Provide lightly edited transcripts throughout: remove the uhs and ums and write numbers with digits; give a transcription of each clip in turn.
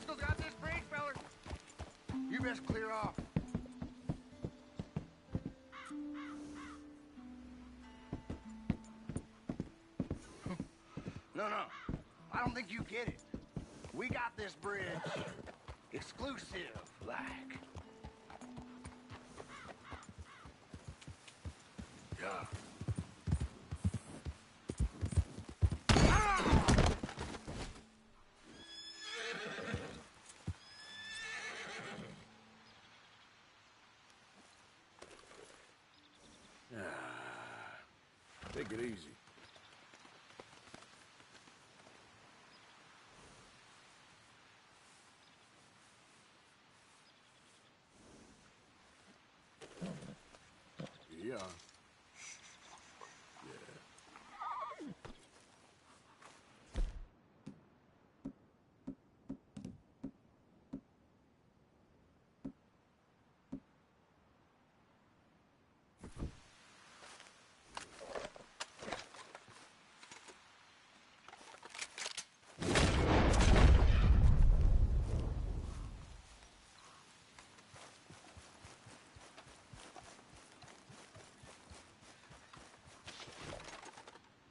Still got this bridge, feller. You best clear off. No, I don't think you get it. We got this bridge exclusive, like. Yeah. Take it easy. Yeah.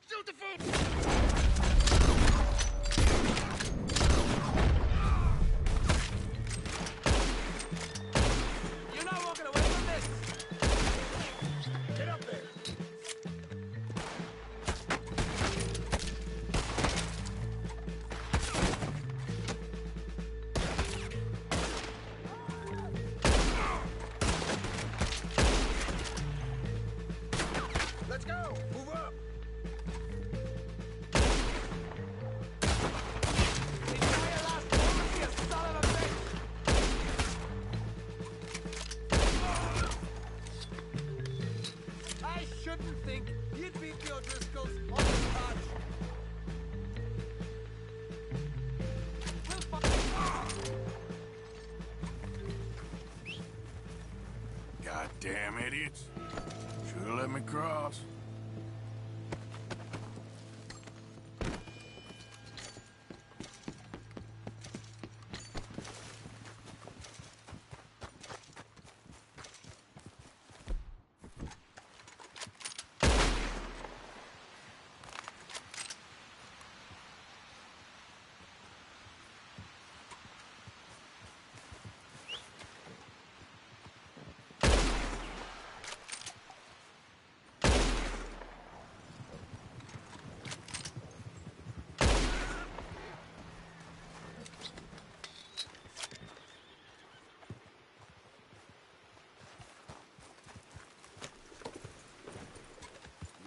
Shoot the food! You're not walking away from this! Get up there! Let's go! Move up! Enjoy your last moment, you son of a bitch! I shouldn't think you'd beat the Rdr2s on the touch. We'll Goddamn idiots. Should've let me cross.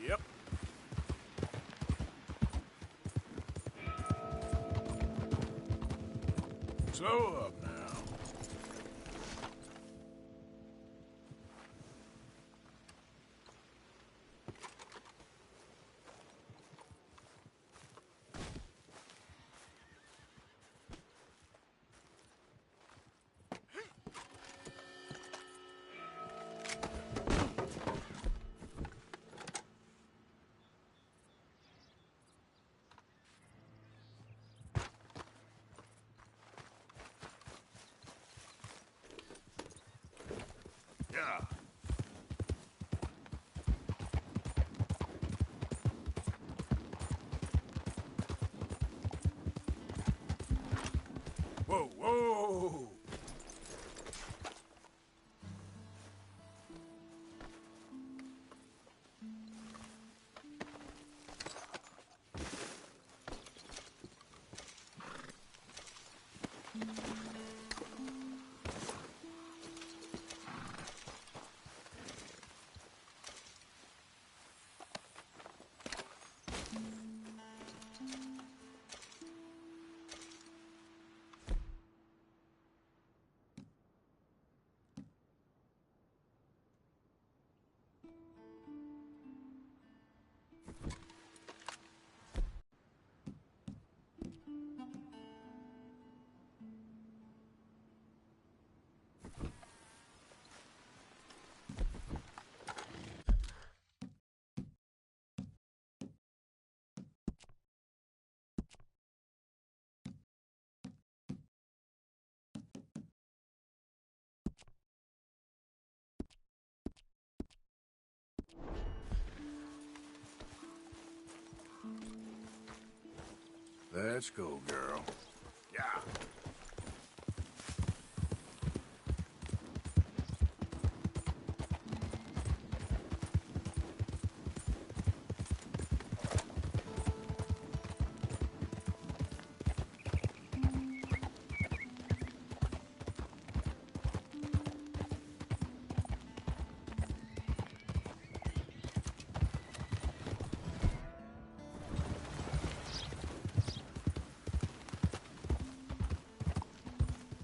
Yep. So up now. Let's go, girl. Yeah.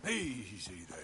Easy there.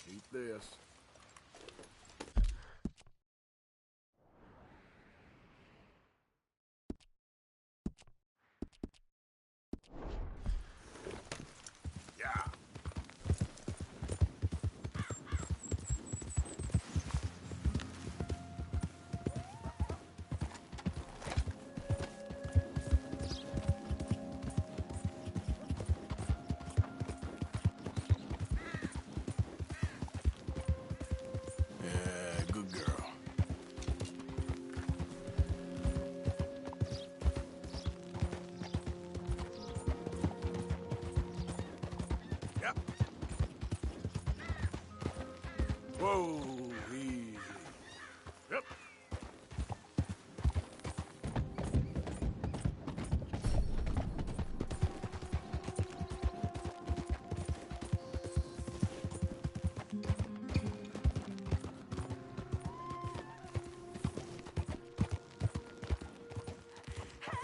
Eat this. Yeah. Yeah, good girl. Yep. Whoa, easy. Yep.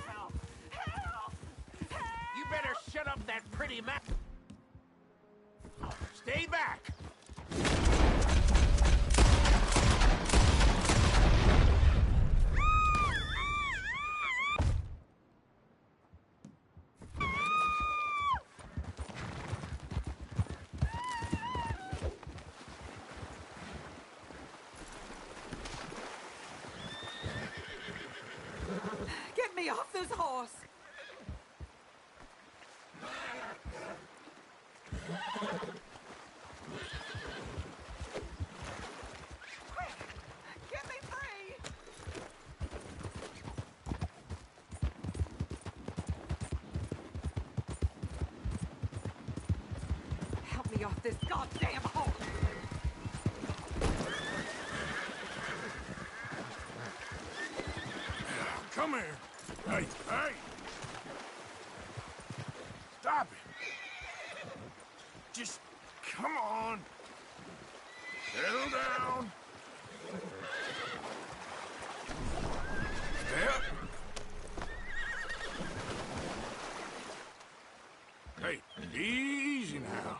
Help! Help! You better shut up that pretty mouth. Stay back! Get me off this horse! Quick! Get me free! Help me me off this goddamn horse! Come here. Hey, hey! Stop it. Just come on. Settle down. Yep. Hey, easy now.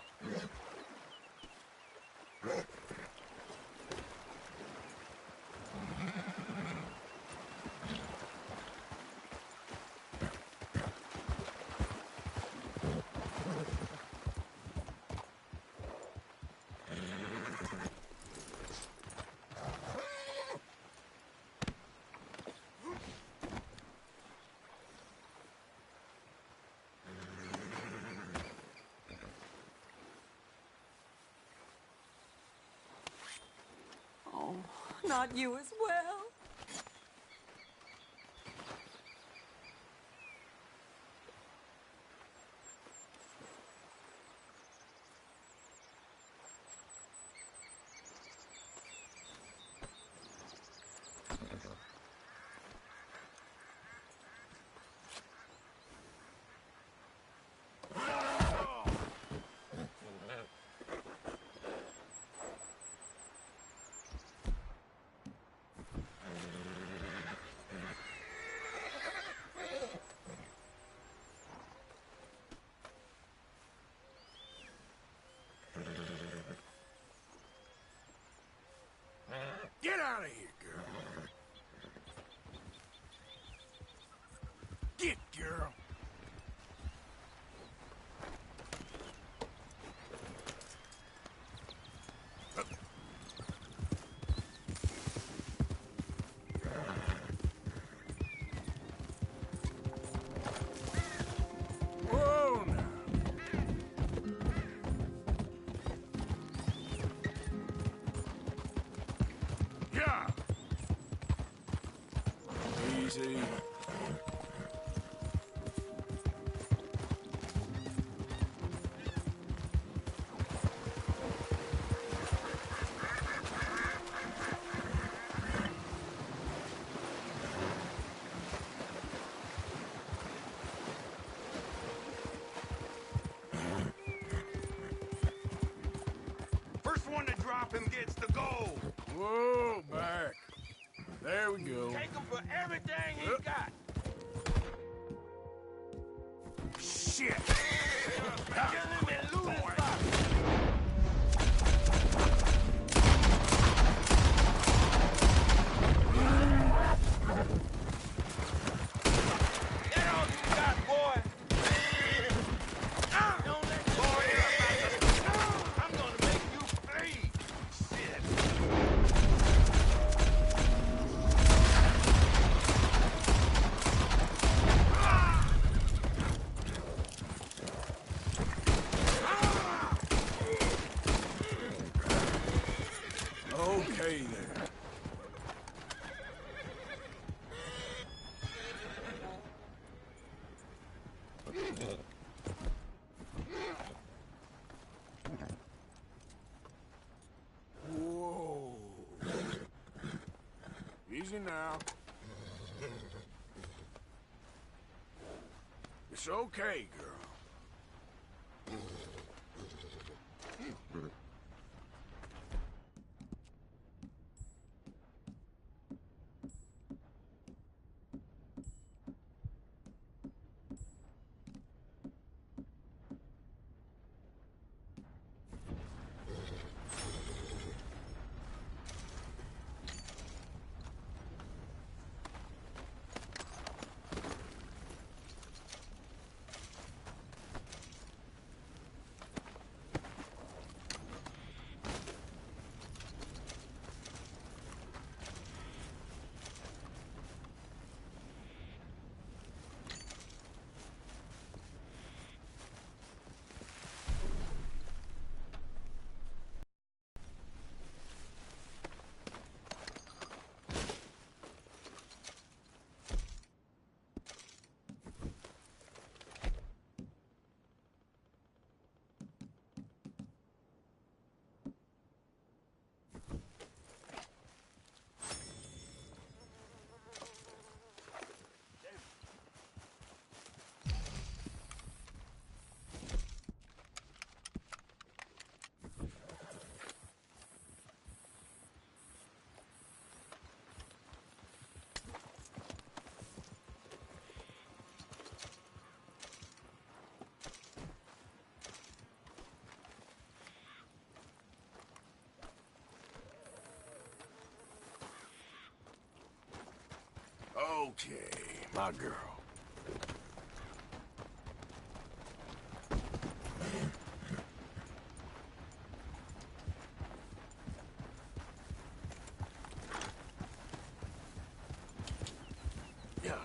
Oh, not you as well. Get out of here, girl. Get, girl. Whoa, now. Yeah. Easy. First one to drop him gets the gold. Whoa, back. There we go. Take him for everything he's got. Shit. Kill him and loot his body. That all you got, boy. Don't let the boy up. I'm gonna make you bleed. Shit. Okay, there. Whoa. Easy now. It's okay, girl. Okay, my girl. Yeah.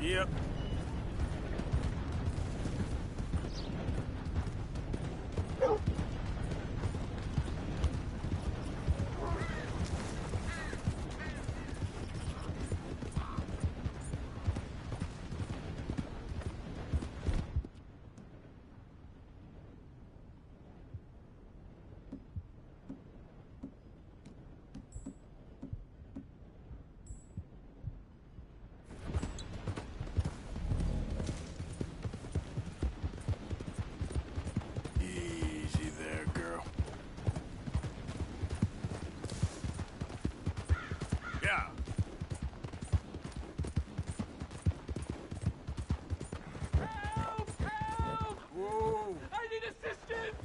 Yep. Easy there, girl. Yeah. Help! Help! Whoa. I need assistance!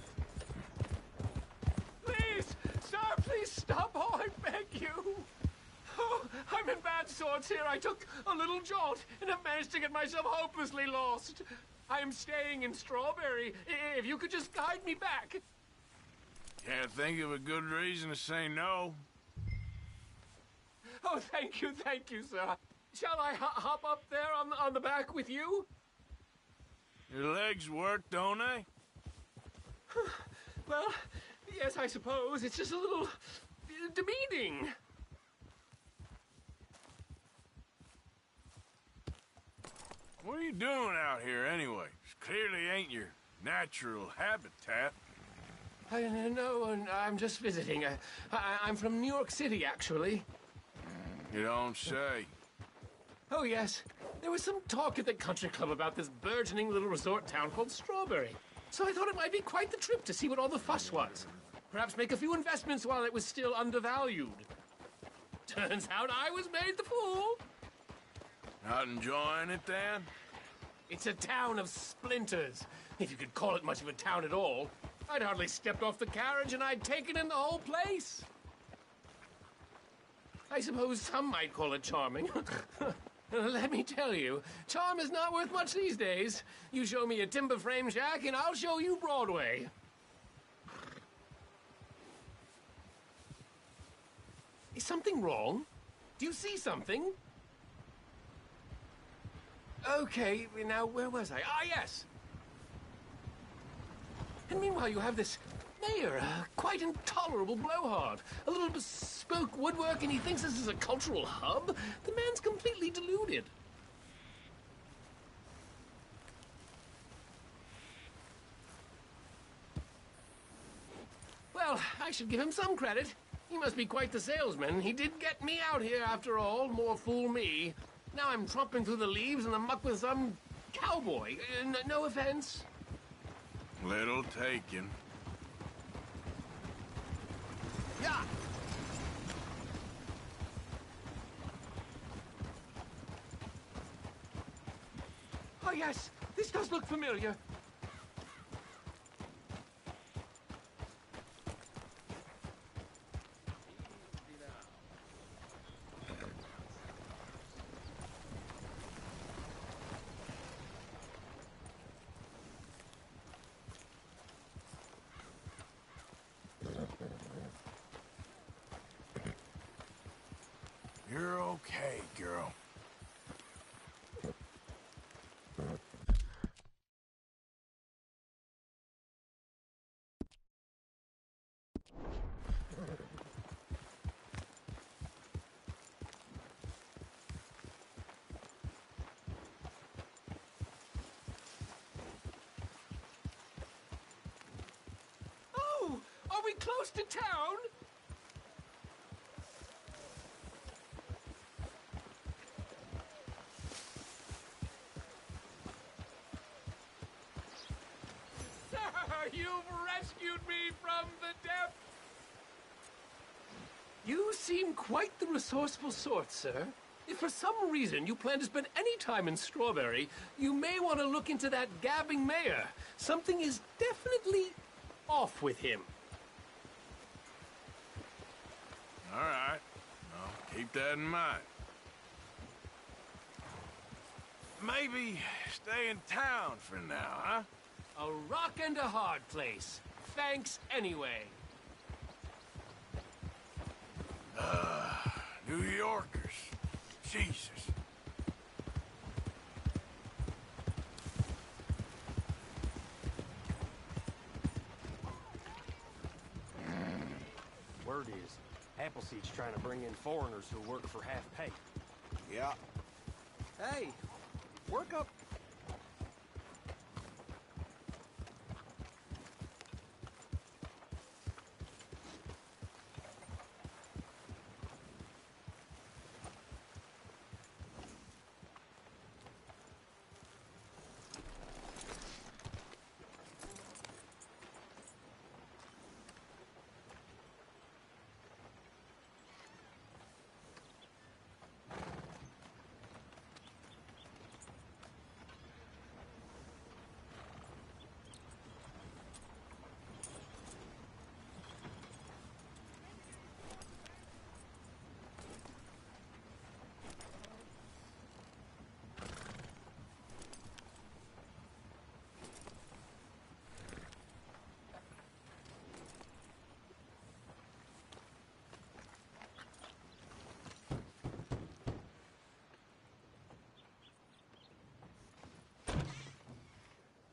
Please! Sir, please stop! Oh, I beg you! Oh, I'm in bad sorts here. I took a little jaunt and have managed to get myself hopelessly lost. I am staying in Strawberry. If you could just guide me back. Can't think of a good reason to say no. Oh, thank you, sir. Shall I hop up there on the back with you? Your legs work, don't they? Well, yes, I suppose. It's just a little demeaning. What are you doing out here anyway? This clearly ain't your natural habitat. No, I'm just visiting. I'm from New York City, actually. You don't say. Oh, yes. There was some talk at the country club about this burgeoning little resort town called Strawberry. So I thought it might be quite the trip to see what all the fuss was. Perhaps make a few investments while it was still undervalued. Turns out I was made the fool. Not enjoying it, then? It's a town of splinters, if you could call it much of a town at all. I'd hardly stepped off the carriage and I'd taken in the whole place. I suppose some might call it charming. Let me tell you, charm is not worth much these days. You show me a timber frame shack and I'll show you Broadway. Is something wrong? Do you see something? Okay, now where was I? Ah, yes. And meanwhile, you have this mayor, a quite intolerable blowhard. A little bespoke woodwork, and he thinks this is a cultural hub? The man's completely deluded. Well, I should give him some credit. He must be quite the salesman. He did get me out here, after all. More fool me. Now I'm tromping through the leaves in the muck with some cowboy. No offense. Little taken. Yeah. Oh, yes. This does look familiar. You're okay, girl. close to town. Sir, you've rescued me from the depths. You seem quite the resourceful sort, sir. If for some reason you plan to spend any time in Strawberry, you may want to look into that gabbing mayor. Something is definitely off with him. All right. I'll keep that in mind. Maybe stay in town for now, huh? A rock and a hard place. Thanks anyway. New Yorkers. Jesus. Word is, Appleseed's trying to bring in foreigners who work for half pay. Yeah. Hey, work up.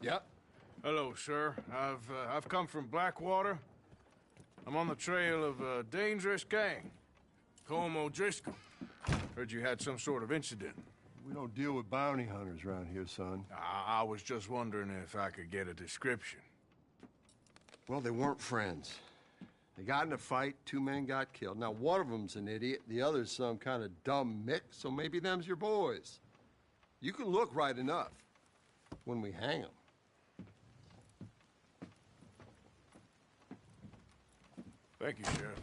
Yep. Hello, sir. I've come from Blackwater. I'm on the trail of a dangerous gang. Colm O'Driscoll. Heard you had some sort of incident. We don't deal with bounty hunters around here, son. I was just wondering if I could get a description. Well, they weren't friends. They got in a fight, 2 men got killed. Now, one of them's an idiot, the other's some kind of dumb mick, so maybe them's your boys. You can look right enough when we hang them. Thank you, Sheriff.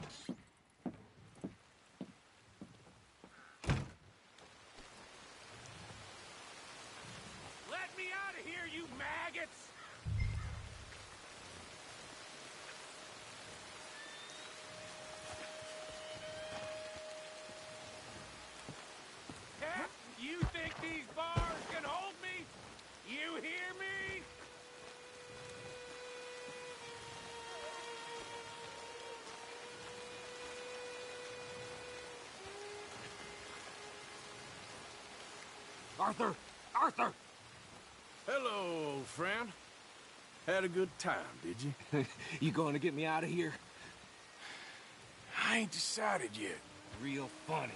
Let me out of here, you maggots! You think these bars can hold me? You hear me? Arthur! Arthur! Hello, old friend. Had a good time, did you? You going to get me out of here? I ain't decided yet. Real funny.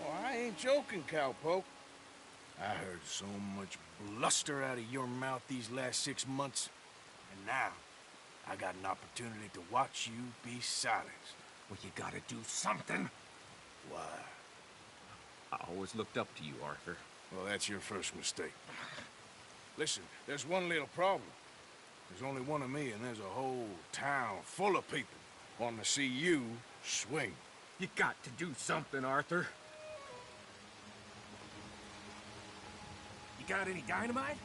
Well, I ain't joking, cowpoke. I heard so much bluster out of your mouth these last 6 months. And now, I got an opportunity to watch you be silenced. Well, you gotta do something. Why? I always looked up to you, Arthur. Well, that's your first mistake. Listen, there's one little problem. There's only one of me, and there's a whole town full of people wanting to see you swing. You got to do something, Arthur. You got any dynamite?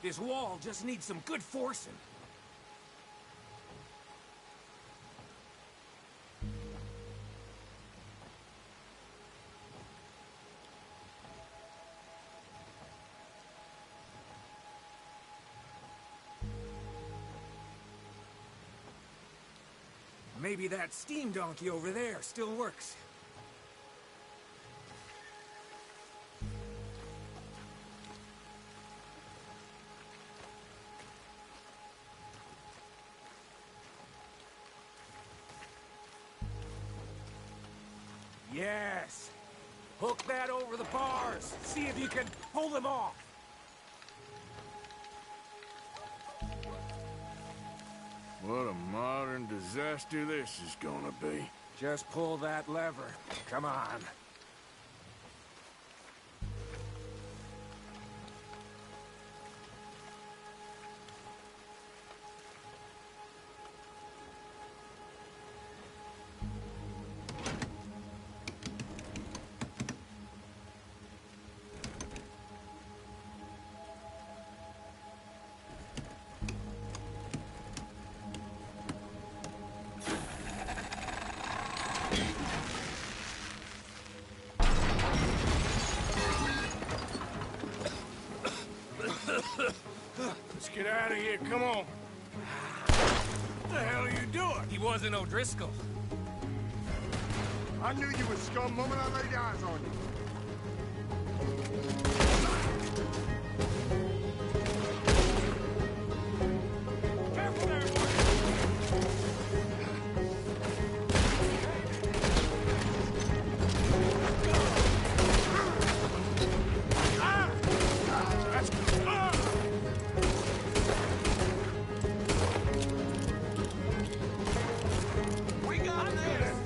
This wall just needs some good forcing. Maybe that steam donkey over there still works. Yes. Hook that over the bars. See if you can pull them off. What a modern disaster this is gonna be. Just pull that lever. Come on. Let's get out of here, come on. What the hell are you doing? He wasn't O'Driscoll. I knew you were scum the moment I laid eyes on you. Careful there, boy. We got this!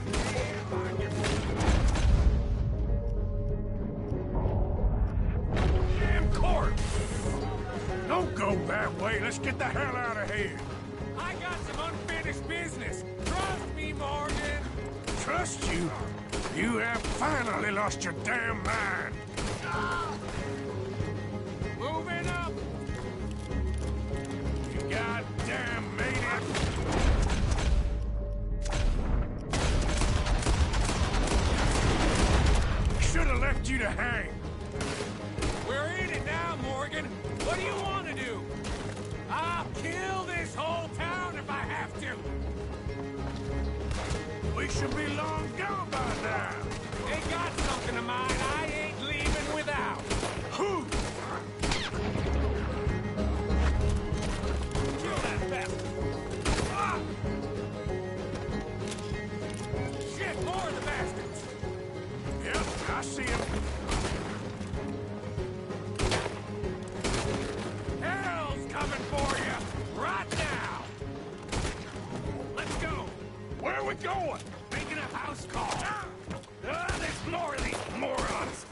Damn court! Don't go that way. Let's get the hell out of here. I got some unfinished business. Trust me, Morgan. Trust you? You have finally lost your damn mind. Moving up. You goddamn maniac. Should have left you to hang. We're in it now, Morgan. What do you want to do? I'll kill this whole town if I have to. We should be long gone by now. They got something of mine I ain't leaving without. Who? Kill that bastard. Ah! Shit, more of the bastards. Yep, I see him. Hell's coming for you, right now. Let's go. Where are we going? Making a house call. There's more of these morons.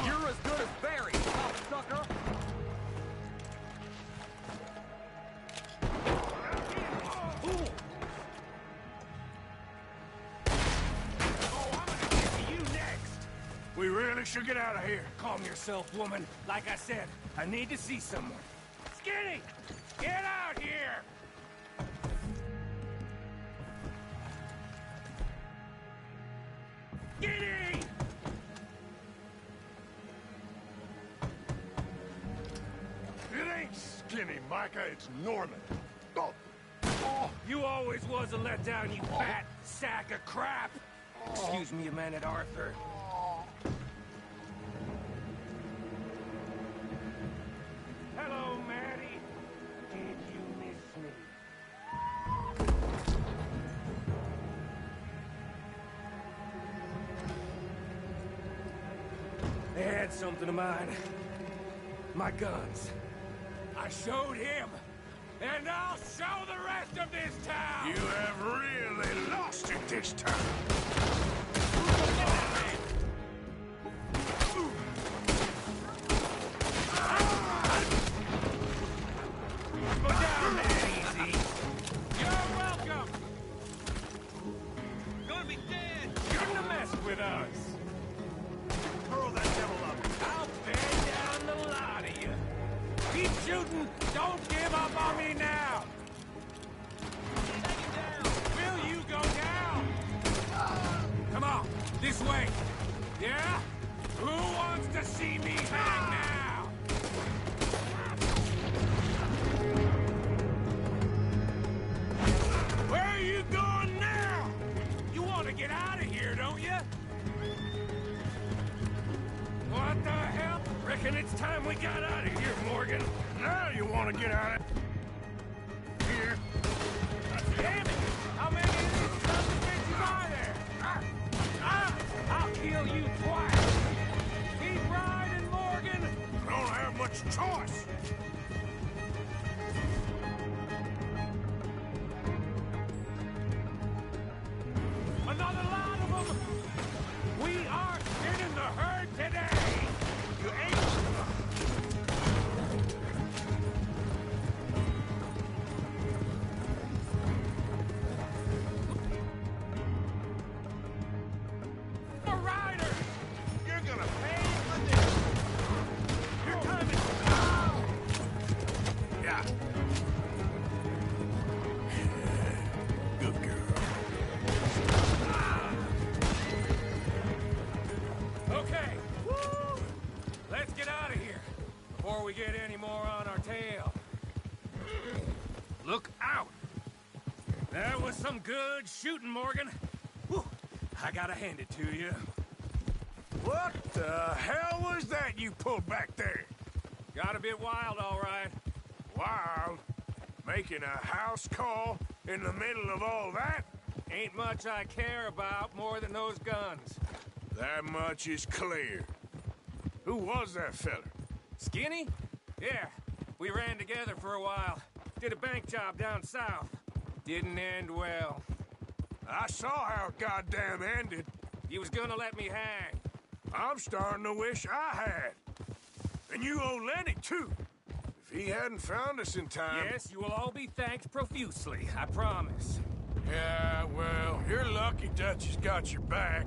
You're as good as Barry, sucker! We really should get out of here. Calm yourself, woman. Like I said, I need to see someone. Skinny! Get out here! Skinny! It ain't Skinny, Micah. It's Norman. Oh. You always was a letdown, you fat sack of crap! Excuse me a minute, Arthur. Hello, Maddie. Did you miss me? They had something of mine. My guns. I showed him, and I'll show the rest of this town! You have really lost it this time. Go down there, easy. You're welcome. Gonna be dead! Shouldn't have messed with us. Hurl that devil up! I'll bear down the lot of you. Keep shooting. Don't give up on me now. Take him down! Will you go down? Come on, this way. Yeah? Who wants to see me hang now? Where are you going now? You want to get out of here, don't you? What the hell? Reckon it's time we got out of here, Morgan. Now you want to get out of here? hurt today! You ain't... A rider! You're gonna pay for this! Your time is... Yeah. Good girl. Okay. Woo! Let's get out of here before we get any more on our tail. Look out! That was some good shooting, Morgan. Whew. I gotta hand it to you. What the hell was that you pulled back there? Got a bit wild, all right. Wild? Making a house call in the middle of all that? Ain't much I care about more than those guns. That much is clear. Who was that fella? Skinny? Yeah, we ran together for a while. Did a bank job down south. Didn't end well. I saw how it goddamn ended. He was gonna let me hang. I'm starting to wish I had. And you owe Lenny, too. If he hadn't found us in time... Yes, you will all be thanked profusely, I promise. Yeah, well, you're lucky Dutch has got your back.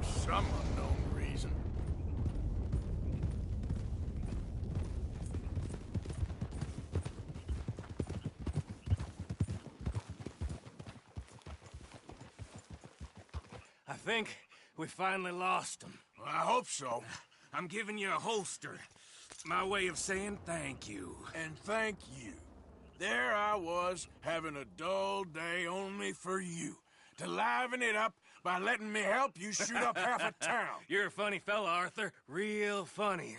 For some unknown reason. I think we finally lost him. Well, I hope so. I'm giving you a holster. My way of saying thank you. And thank you. There I was, having a dull day only for you. To liven it up by letting me help you shoot up half a town. You're a funny fella, Arthur. Real funny.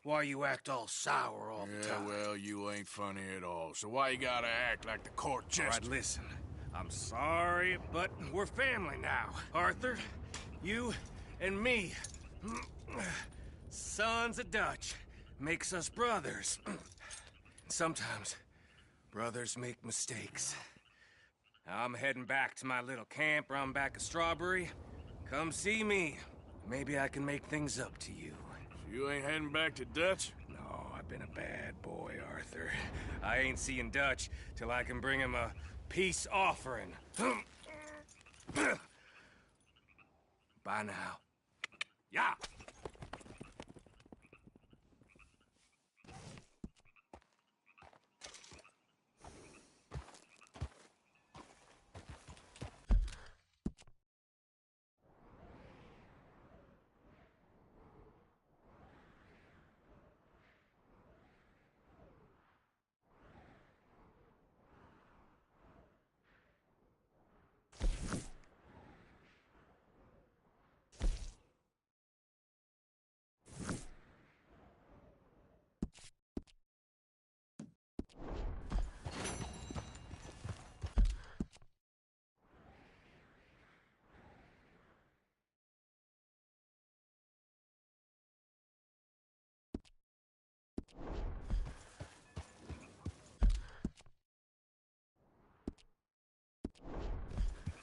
Why you act all sour all the time? Yeah, well, you ain't funny at all. So why you gotta act like the court jester? All right, listen. I'm sorry, but we're family now. Arthur, you and me. Sons of Dutch. Makes us brothers. Sometimes, brothers make mistakes. I'm heading back to my little camp around back of Strawberry. Come see me. Maybe I can make things up to you. You ain't heading back to Dutch? No, I've been a bad boy, Arthur. I ain't seeing Dutch till I can bring him a peace offering. Bye now. Yeah.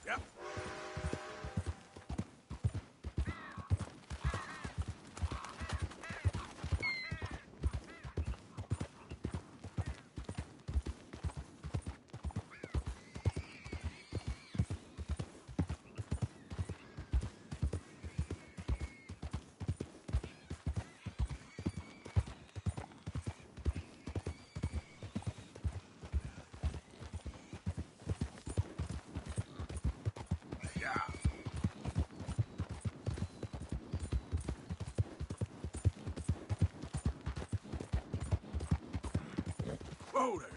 Yep. Whoa there.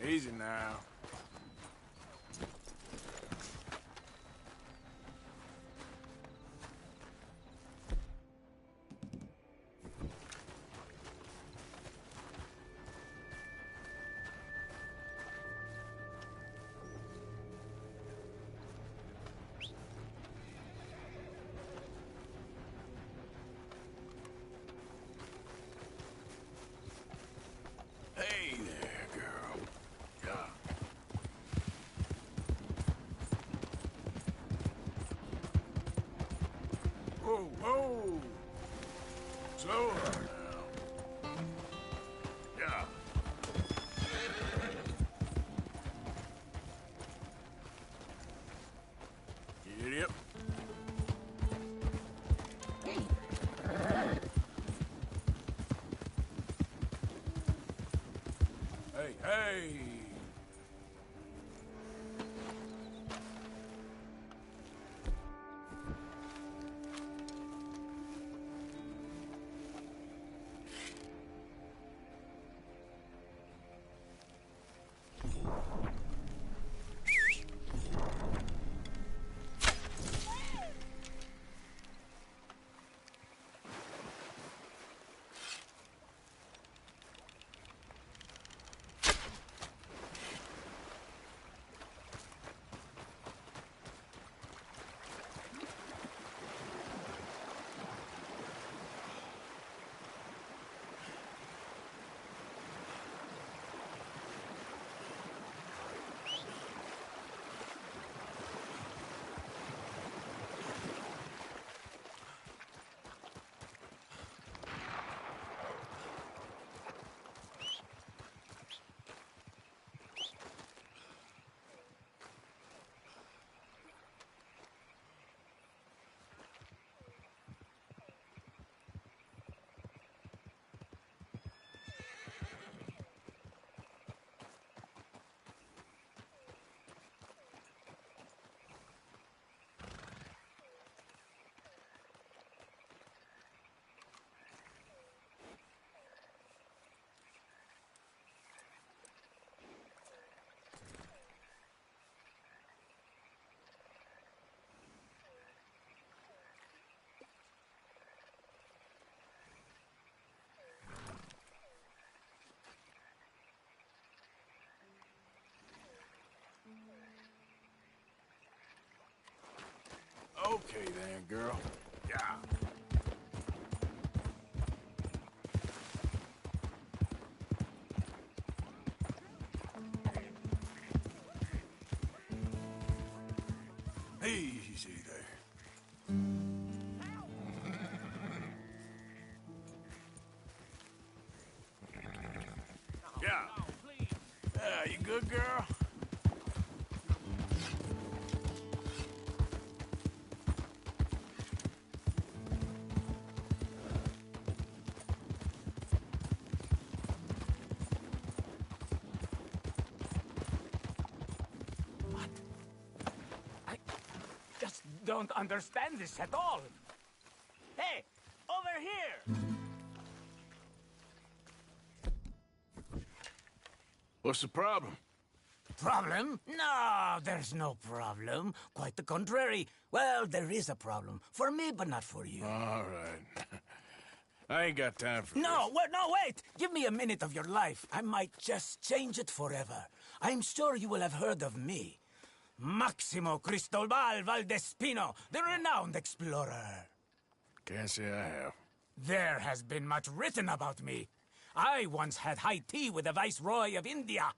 Easy now. Hey there, girl. Yeah. Whoa, whoa! Slow down now. Yeah. Giddy up. Hey, hey! Okay then, girl. Yeah. Easy there. Yeah. Yeah, you good, girl? Just don't understand this at all. Hey, over here! What's the problem? Problem? No, there's no problem. Quite the contrary. Well, there is a problem. For me, but not for you. All right. I ain't got time for No, wait! Give me a minute of your life. I might just change it forever. I'm sure you will have heard of me. Maximo Cristobal Valdespino, the renowned explorer. Can't say I have. There has been much written about me. I once had high tea with the Viceroy of India.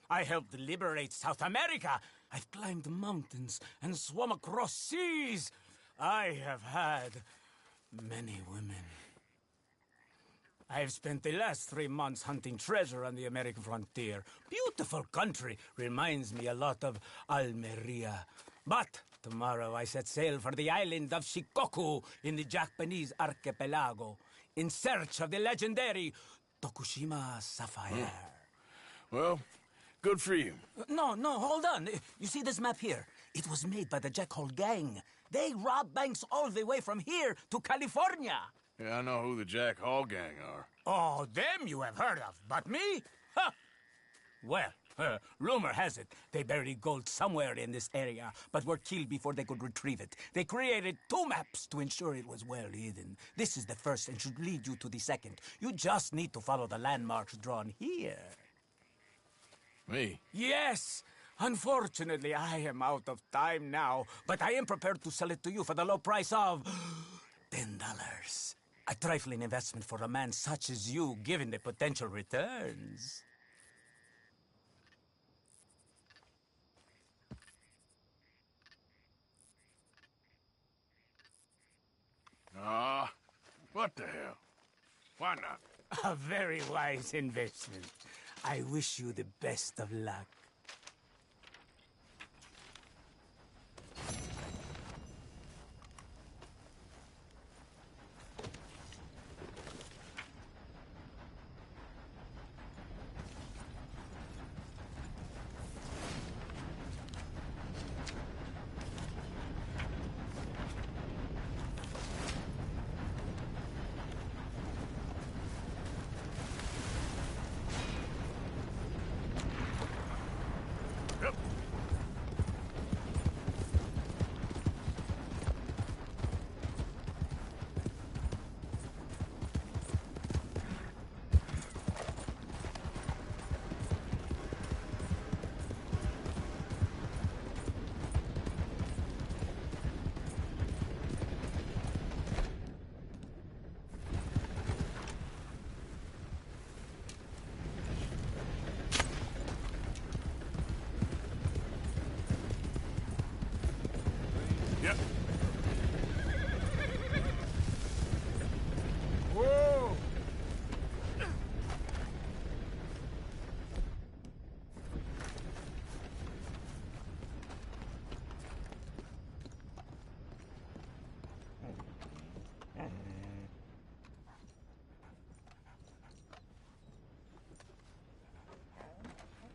I helped liberate South America. I've climbed mountains and swum across seas. I have had many women. I've spent the last 3 months hunting treasure on the American frontier. Beautiful country. Reminds me a lot of Almeria. But tomorrow I set sail for the island of Shikoku in the Japanese archipelago in search of the legendary Tokushima sapphire. Well, good for you. No, hold on. You see this map here? It was made by the Jackhole Gang. They rob banks all the way from here to California. Yeah, I know who the Jack Hall Gang are. Oh, them you have heard of, but me? Huh. Well, Rumor has it they buried gold somewhere in this area, but were killed before they could retrieve it. They created 2 maps to ensure it was well hidden. This is the first and should lead you to the second. You just need to follow the landmarks drawn here. Me? Yes! Unfortunately, I am out of time now, but I am prepared to sell it to you for the low price of $10. A trifling investment for a man such as you, given the potential returns. What the hell? Why not? A very wise investment. I wish you the best of luck.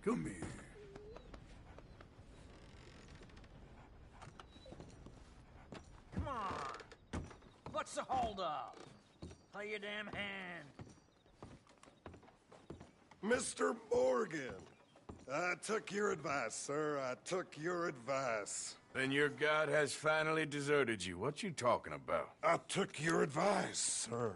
Come here. Come on. What's the holdup? Play your damn hand. Mr. Morgan, I took your advice, sir. I took your advice. Then your god has finally deserted you. What you talking about? I took your advice, sir.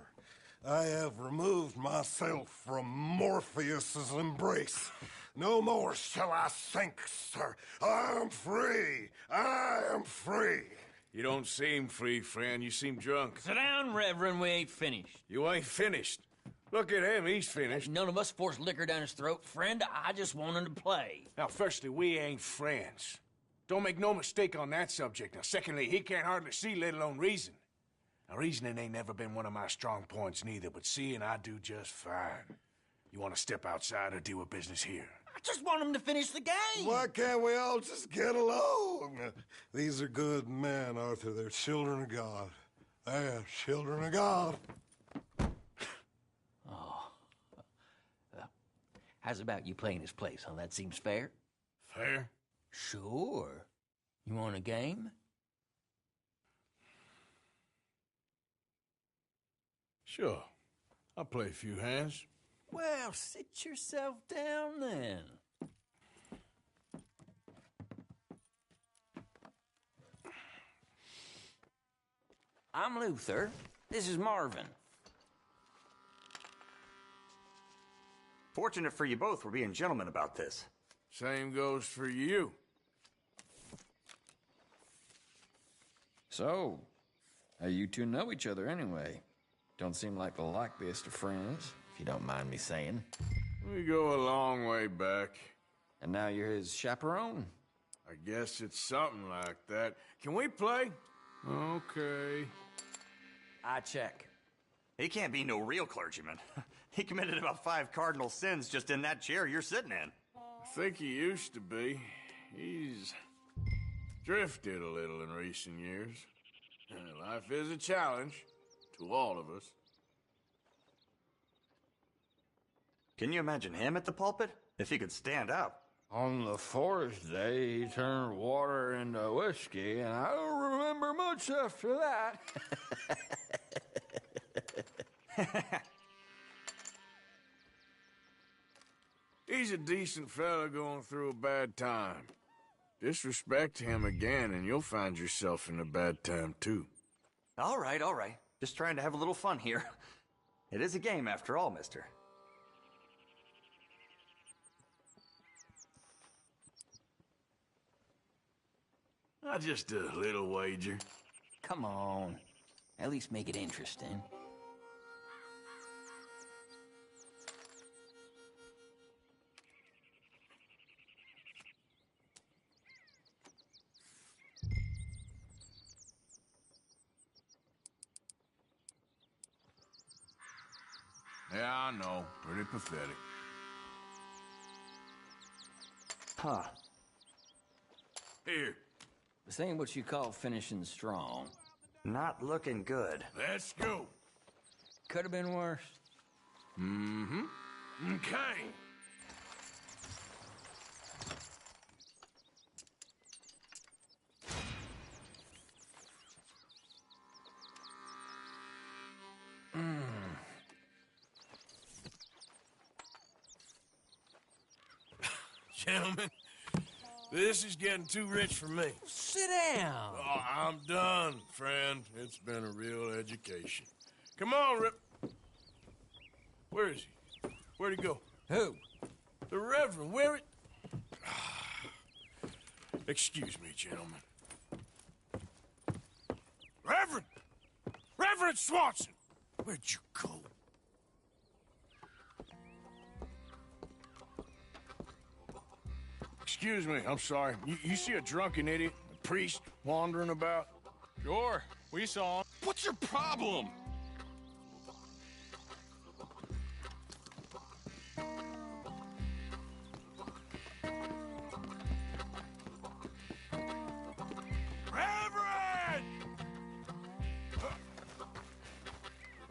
I have removed myself from Morpheus's embrace. No more shall I sink, sir. I am free. I am free. You don't seem free, friend. You seem drunk. Sit down, Reverend. We ain't finished. You ain't finished. Look at him. He's finished. None of us forced liquor down his throat. Friend, I just want him to play. Now, firstly, we ain't friends. Don't make no mistake on that subject. Now, secondly, he can't hardly see, let alone reason. Now, reasoning ain't never been one of my strong points neither, but seeing I do just fine. You want to step outside or deal with business here? I just want him to finish the game. Why can't we all just get along? These are good men, Arthur. They're children of God. They're children of God. How's about you playing his place, huh? That seems fair? Fair? Sure. You want a game? Sure. I'll play a few hands. Well, sit yourself down then. I'm Luther. This is Marvin. Fortunate for you both, we're being gentlemen about this. Same goes for you. So, how you two know each other anyway? Don't seem like the likeliest of friends, if you don't mind me saying. We go a long way back. And now you're his chaperone? I guess it's something like that. Can we play? Okay. I check. He can't be no real clergyman. He committed about 5 cardinal sins just in that chair you're sitting in. I think he used to be. He's drifted a little in recent years. Life is a challenge to all of us. Can you imagine him at the pulpit? If he could stand up. On the fourth day, he turned water into whiskey, and I don't remember much after that. He's He's a decent fella going through a bad time. Disrespect him again, and you'll find yourself in a bad time, too. All right, all right. Just trying to have a little fun here. It is a game, after all, mister. Just a little wager. Come on. At least make it interesting. Yeah, I know. Pretty pathetic. Huh. Here. This ain't what you call finishing strong. Not looking good. Let's go. Could have been worse. Mm-hmm. Okay. Gentlemen, this is getting too rich for me. Sit down. Oh, I'm done, friend. It's been a real education. Come on, Rip. Where is he? Where'd he go? Who? The Reverend. Where it? Excuse me, gentlemen. Reverend! Reverend Swanson! Where'd you go? Excuse me, I'm sorry. You see a drunken idiot, a priest, wandering about? Sure, we saw him. What's your problem? Reverend!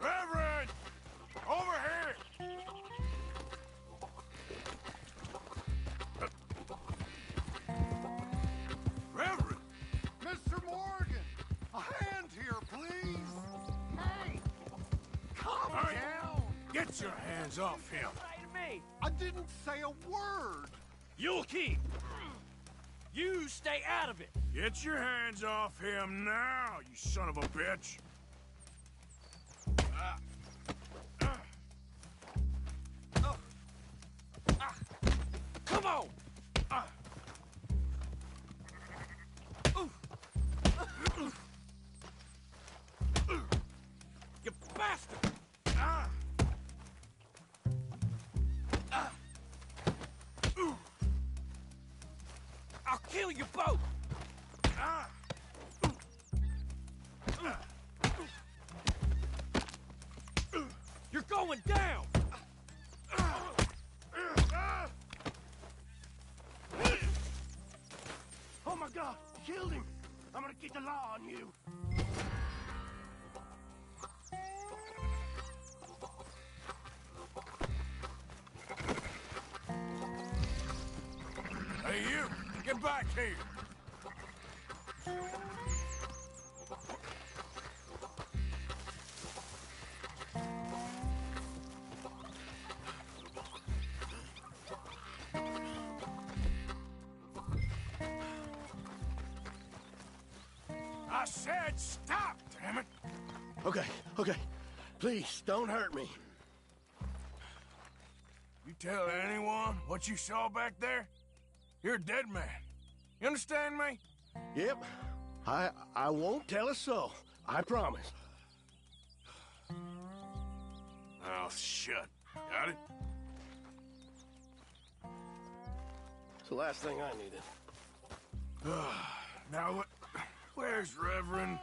Reverend! Over here! Reverend! Mr. Morgan! A hand here, please! Hey! Calm down! Get your hands off him! I didn't say a word! You'll keep. You stay out of it. Get your hands off him now, you son of a bitch! Come on. You bastard. I'll kill you both. You're going down. Oh my God! Killed him! I'm gonna get the law on you! Hey, you! Get back here! I said stop, damn it! Okay. Please, don't hurt me. You tell anyone what you saw back there? You're a dead man. You understand me? Yep. I won't tell a soul. I promise. Mouth shut. Got it? It's the last thing I needed. Now what? Where's Reverend?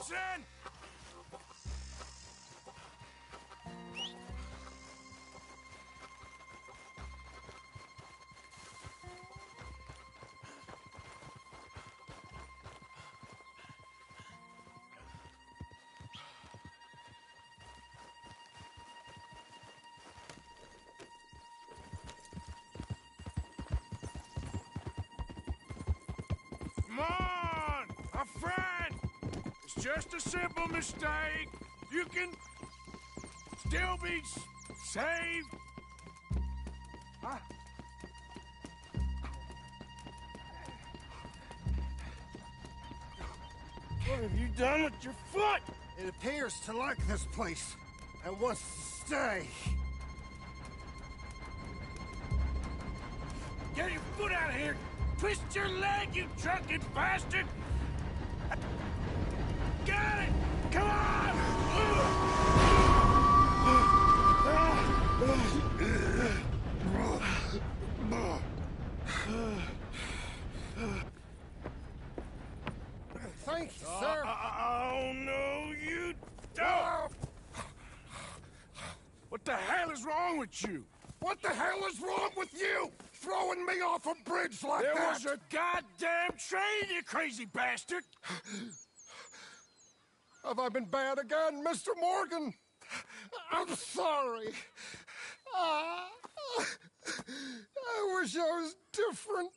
son! Come on! A friend! It's just a simple mistake. You can still be saved. Huh? What have you done with your foot? It appears to like this place and wants to stay. Get your foot out of here! Twist your leg, you drunken bastard! Got it! Come on! Thank you, sir. Oh, no, you don't! What the hell is wrong with you? What the hell is wrong with you? Throwing me off a bridge like There that? was a goddamn train, you crazy bastard! Have I been bad again, Mr. Morgan? I'm sorry. I wish I was different.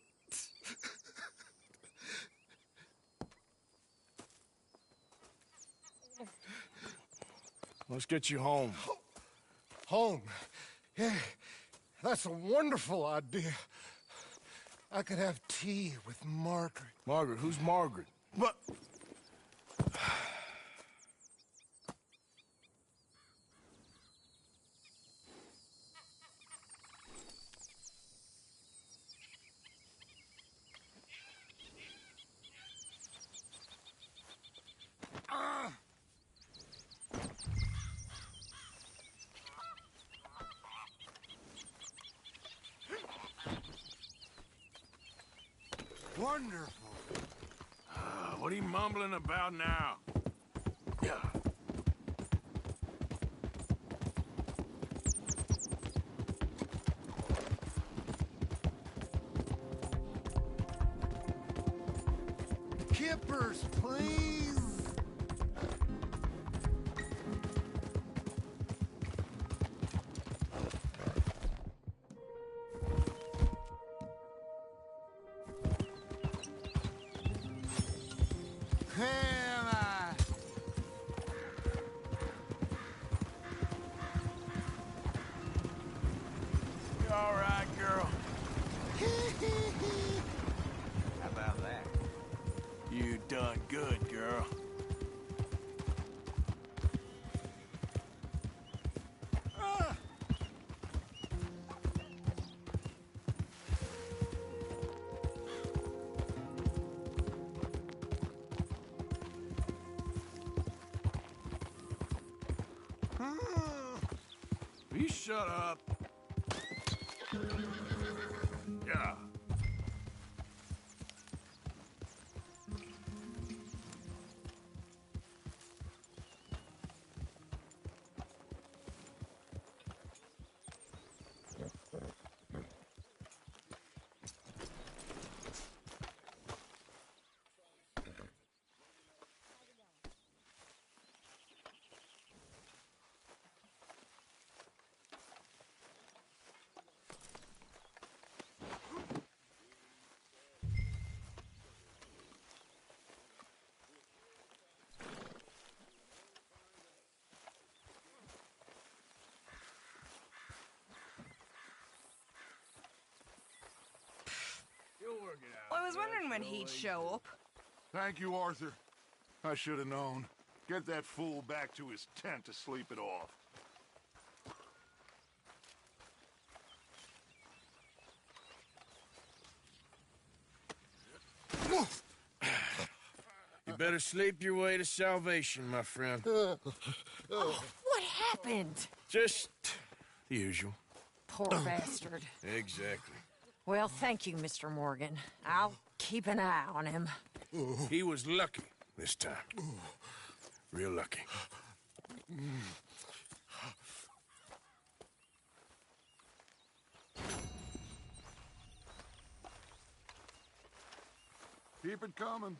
Let's get you home. Home? Yeah, that's a wonderful idea. I could have tea with Margaret. Margaret? Who's Margaret? What? Wonderful. What are you mumbling about now? Yeah. Kippers, please. You all right, girl? How about that? You done good, girl. Will you shut up? Yeah. Well, I was wondering when he'd show up. Thank you, Arthur. I should have known. Get that fool back to his tent to sleep it off. You better sleep your way to salvation, my friend. Oh, what happened? Just the usual. Poor bastard. Exactly. Well, thank you, Mr. Morgan. I'll keep an eye on him. He was lucky this time. Real lucky. Keep it coming.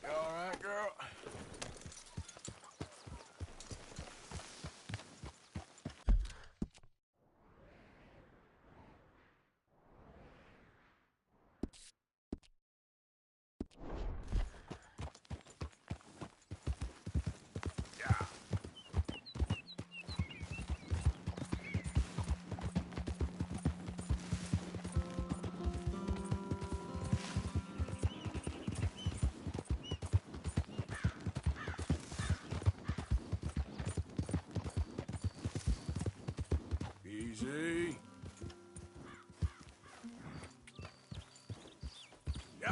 You all right, girl? Easy. Yeah.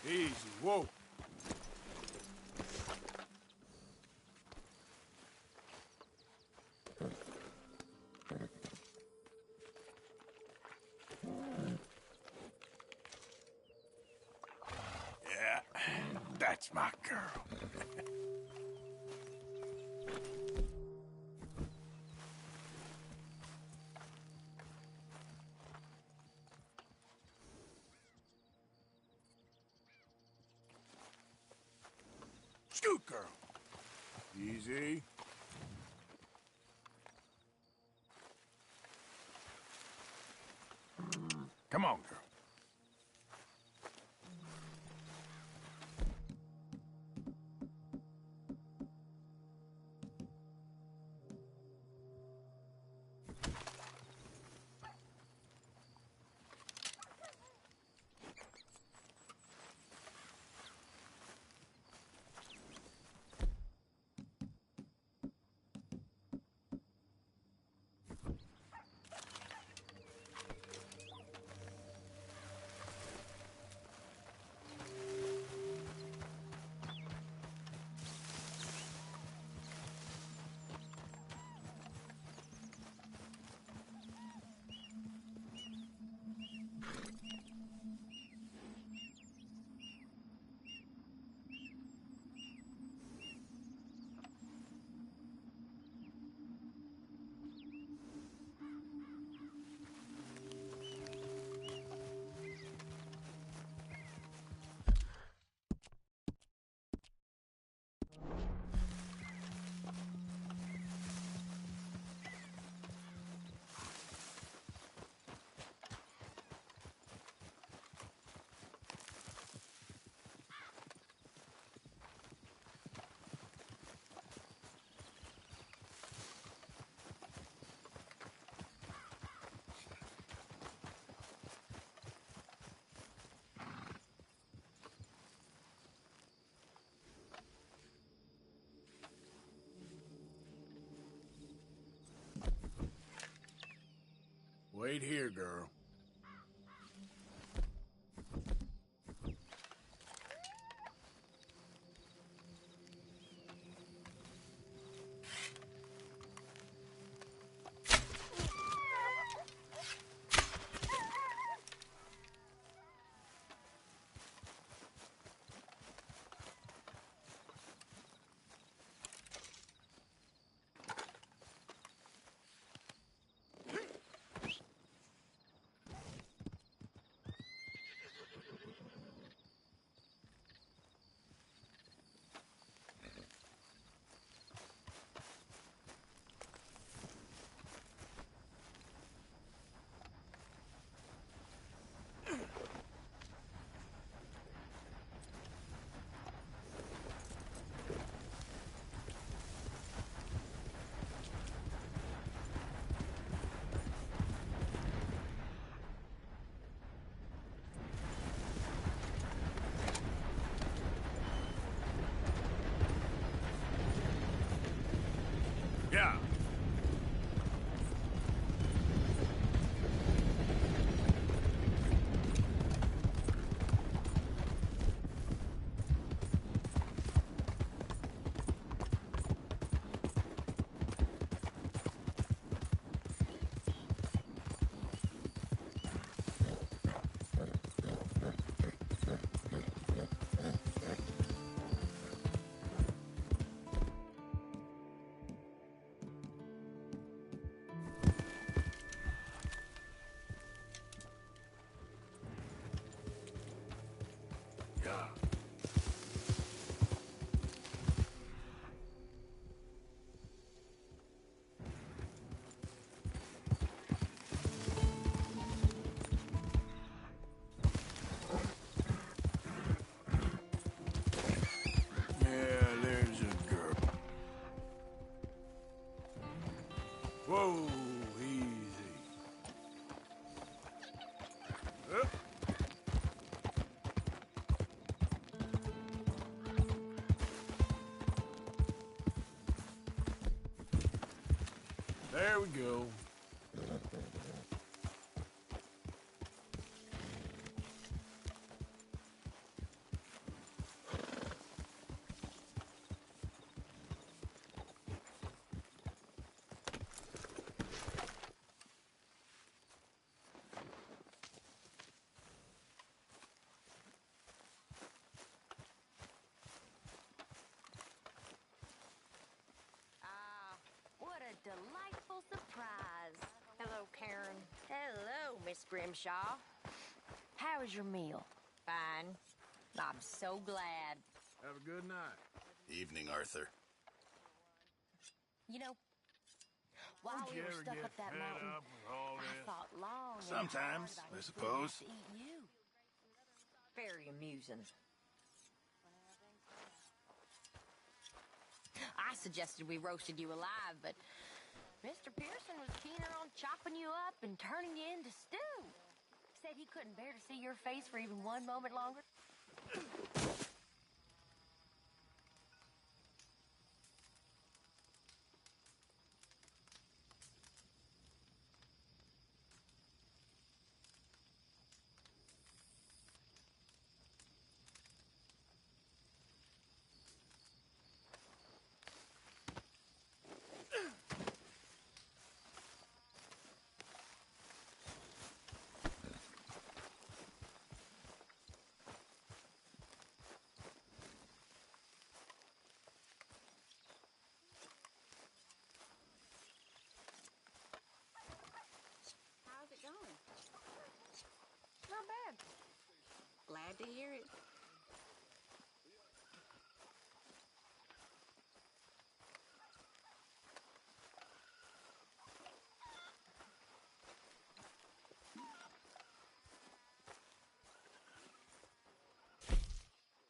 Easy. Whoa. Yeah, that's my girl. Scoot, girl. Easy. Come on, girl. Wait here, girl. Yeah. Whoa, easy. Up. There we go. What a delightful surprise. Hello, Karen. Hello, Miss Grimshaw. How was your meal? Fine. I'm so glad. Have a good night. Evening, Arthur. You know, while we were stuck up that mountain, I thought long and Sometimes, hard about I who's suppose. to eat you. Very amusing. I suggested we roasted you alive, but Mr. Pearson was keener on chopping you up and turning you into stew. Said he couldn't bear to see your face for even one moment longer. How's it going? Not bad. Glad to hear it.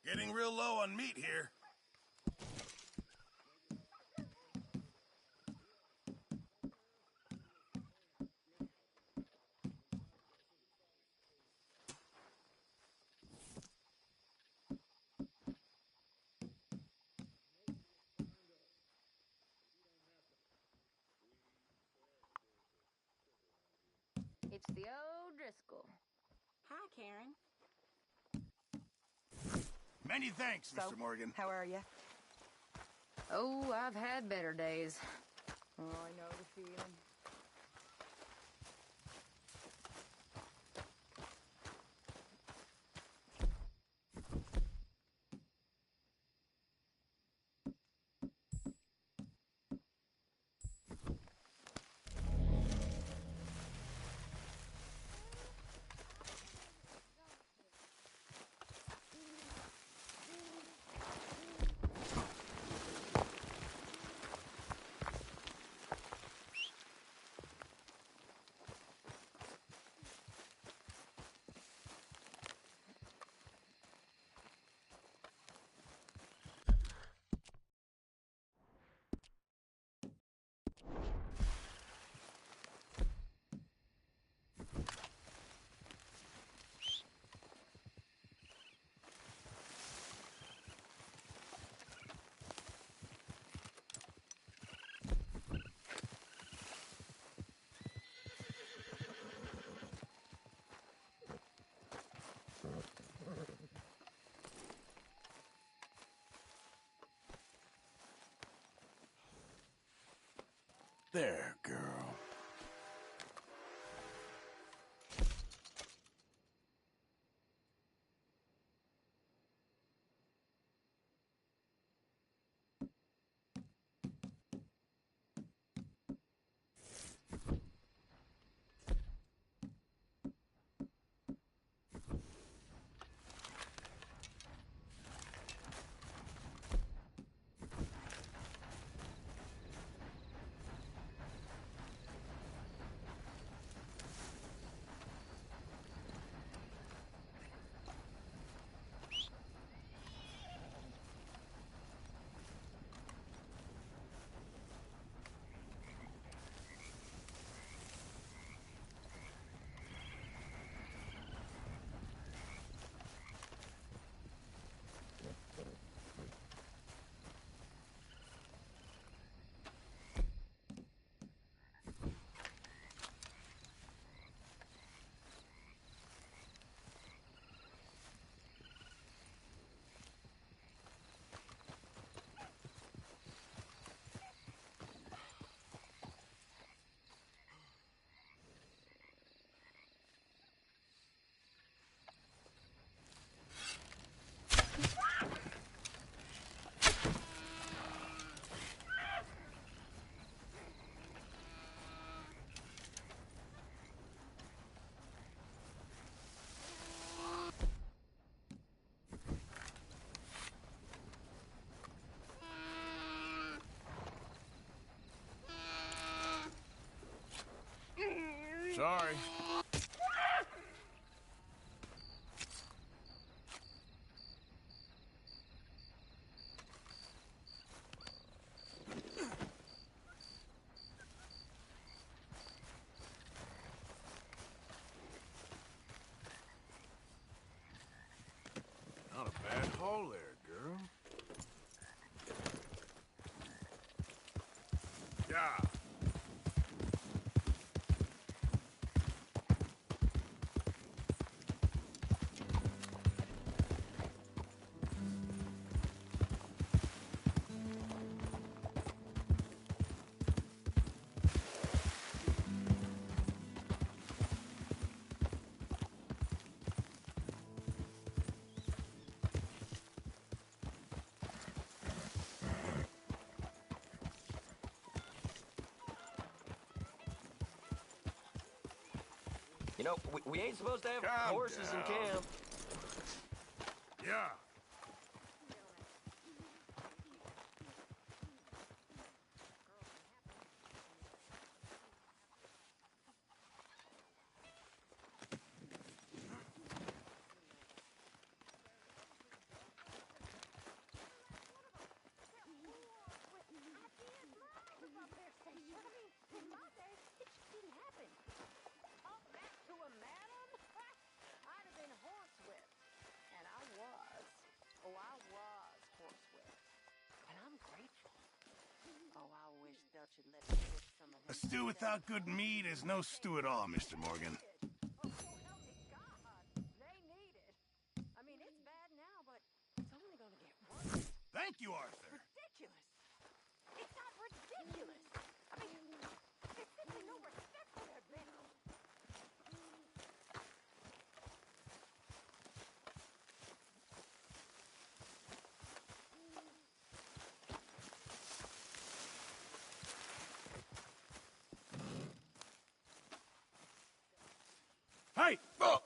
Getting real low on meat here. It's the old Driscoll. Hi, Karen. Many thanks, So, Mr. Morgan. How are you? Oh, I've had better days. Oh, I know the feeling. There, girl. Sorry. Not a bad haul there, girl. Yeah. You know, we ain't supposed to have horses in camp. Yeah. A stew without good meat is no stew at all, Mr. Morgan. Thank you, Arthur. Ridiculous. It's not ridiculous. I mean, there's simply no respect for their business. Hey! Oh.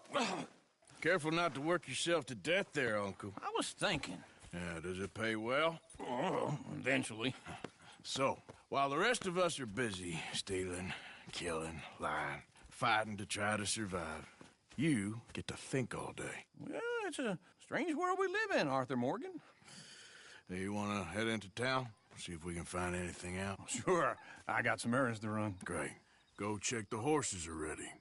Careful not to work yourself to death there, Uncle. I was thinking. Yeah, does it pay well? Oh, eventually. So, while the rest of us are busy stealing, killing, lying, fighting to try to survive, you get to think all day. Well, it's a strange world we live in, Arthur Morgan. Do you want to head into town? See if we can find anything out? Sure. I got some errands to run. Great. Go check the horses are ready.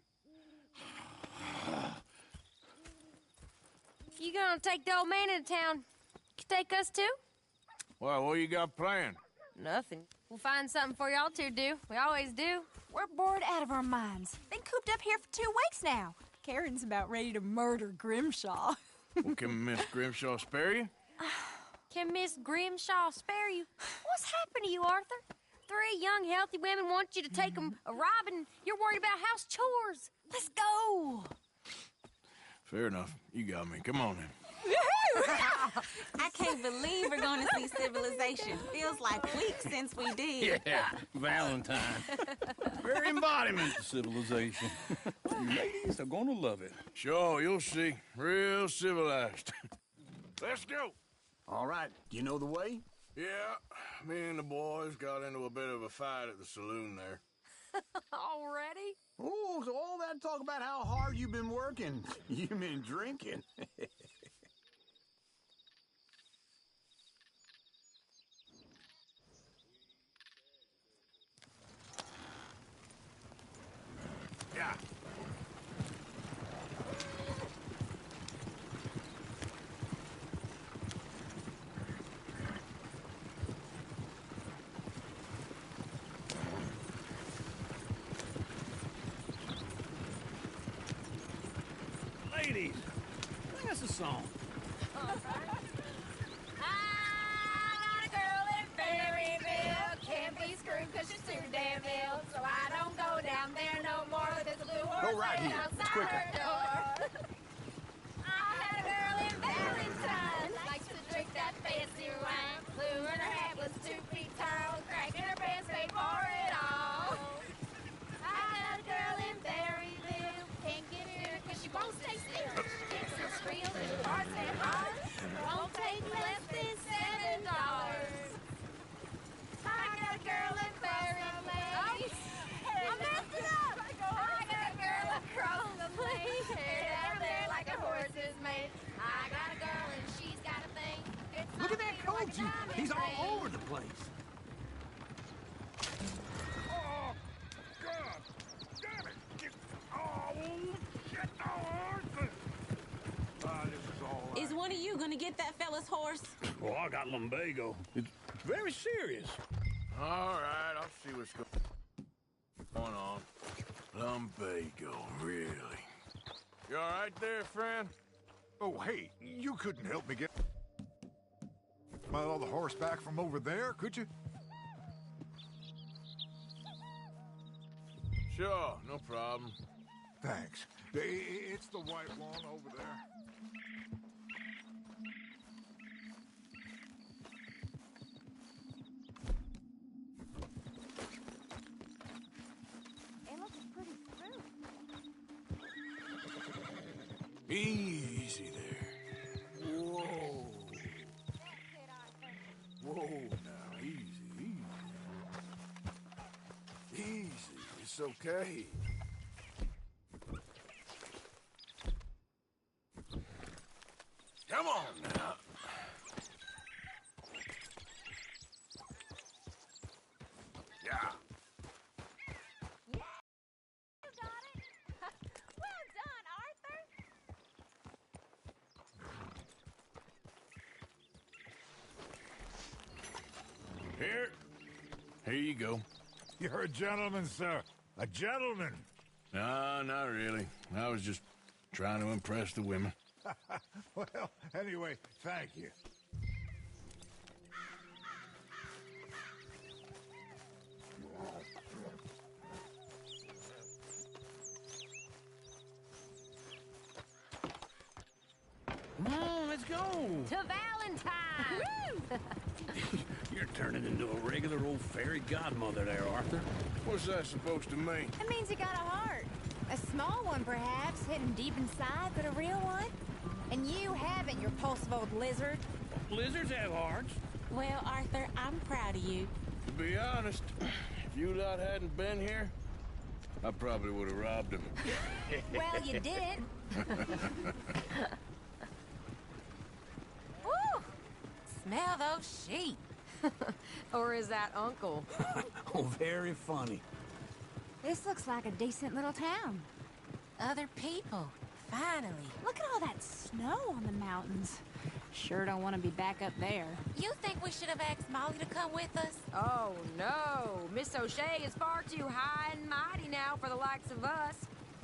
You gonna take the old man into town? You take us too? Well, what you got planned? Nothing. We'll find something for y'all to do. We always do. We're bored out of our minds. Been cooped up here for 2 weeks now. Karen's about ready to murder Grimshaw. Well, can Miss Grimshaw spare you? Can Miss Grimshaw spare you? What's happened to you, Arthur? three young, healthy women want you to take them a robbing. You're worried about house chores. Let's go. Fair enough. You got me. Come on then. I can't believe we're going to see civilization. Feels like weeks since we did. Yeah, Valentine. Very embodiment of civilization. You ladies are gonna love it. Sure, you'll see. Real civilized. Let's go. All right. You know the way? Yeah, me and the boys got into a bit of a fight at the saloon there. Already? Oh, so all that talk about how hard you've been working. You mean drinking. Yeah. Ladies, sing us a song. I got a girl in Berryville. Can't be screwed 'cause she's too damn ill. So I don't go down there no more. There's a blue horse right here. It's outside quicker. her door. I had a girl in Valentine. Likes to drink that fancy wine. Blue in her hat was 2 feet tall. Cracking her pants paid for it all. I had a girl in Berryville. Can't get near 'cause she won't stay still. Kicks and squeals and farts and hollers. Won't take less than $7. I got a girl in Berryville. I messed it up. I got a girl across the lane. Hair down there like a horse is made. I got a girl and she's got a thing. It's Look at that like a coach. diamond He's all ring. over the place. Oh, God! Damn it! Oh, shit! Oh, Arthur! This is all right. Is one of you going to get that fella's horse? Well, I got lumbago. It's very serious. All right, I'll see what's going on. Lumbago, really? You all right there, friend? Oh, hey, you couldn't help me get all the horse back from over there, could you? Sure, no problem. Thanks. It's the white one over there. It looks pretty smooth. Easy there. Whoa. Whoa, now, easy. Easy, it's okay. Come on now. Yeah. You got it. Well done, Arthur. Here you go. You're a gentleman, sir. A gentleman. No, not really. I was just trying to impress the women. Well, anyway, thank you. Come on, let's go. To Valentine. You're turning into a regular old fairy godmother there, Arthur. What's that supposed to mean? It means you got a heart. A small one, perhaps, hidden deep inside, but a real one. And you haven't, you repulsive old lizard. Lizards have hearts. Well, Arthur, I'm proud of you. To be honest, if you lot hadn't been here, I probably would have robbed him. Well, you did. Woo! Smell those sheep. Or is that Uncle? Oh, very funny. This looks like a decent little town. Other people. Finally. Look at all that snow on the mountains. Sure don't want to be back up there. You think we should have asked Molly to come with us? Oh, no. Miss O'Shea is far too high and mighty now for the likes of us.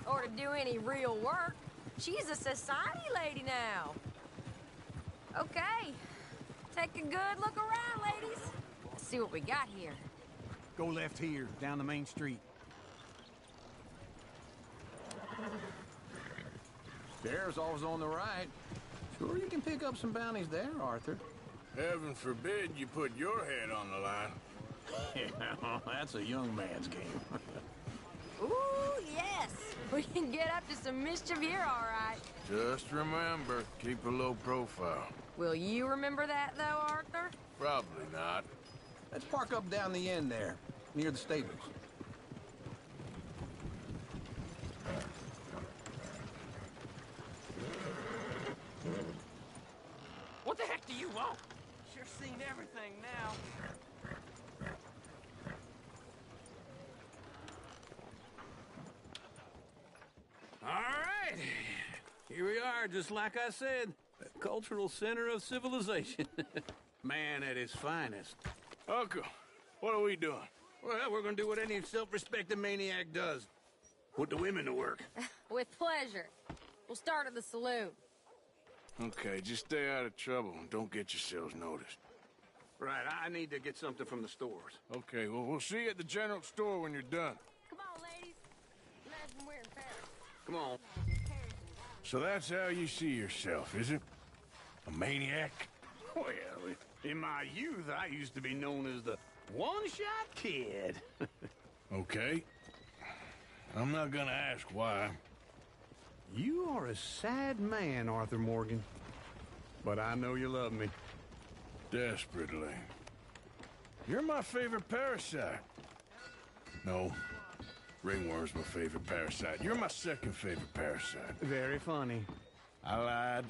Or to do any real work. She's a society lady now. Okay. Take a good look around, ladies. Let's see what we got here. Go left here, down the main street. Stairs always on the right. Sure you can pick up some bounties there, Arthur. Heaven forbid you put your head on the line. Yeah, that's a young man's game. Ooh, yes! We can get up to some mischief here, all right. Just remember, keep a low profile. Will you remember that, though, Arthur? Probably not. Let's park up down the end there, near the stables. What the heck do you want? Sure seen everything now. All right. Here we are, just like I said. The cultural center of civilization. Man at his finest. Uncle, what are we doing? Well, we're gonna do what any self-respecting maniac does. Put the women to work. With pleasure. We'll start at the saloon. Okay, just stay out of trouble and don't get yourselves noticed. Right, I need to get something from the stores. Okay, well, we'll see you at the general store when you're done. Come on, ladies. Imagine wearing Paris. Come on. So that's how you see yourself, is it? A maniac? Well, in my youth, I used to be known as the one-shot kid. Okay. I'm not gonna ask why. You are a sad man, Arthur Morgan. But I know you love me. Desperately. You're my favorite parasite. No. Ringworm's my favorite parasite. You're my second favorite parasite. Very funny. I lied.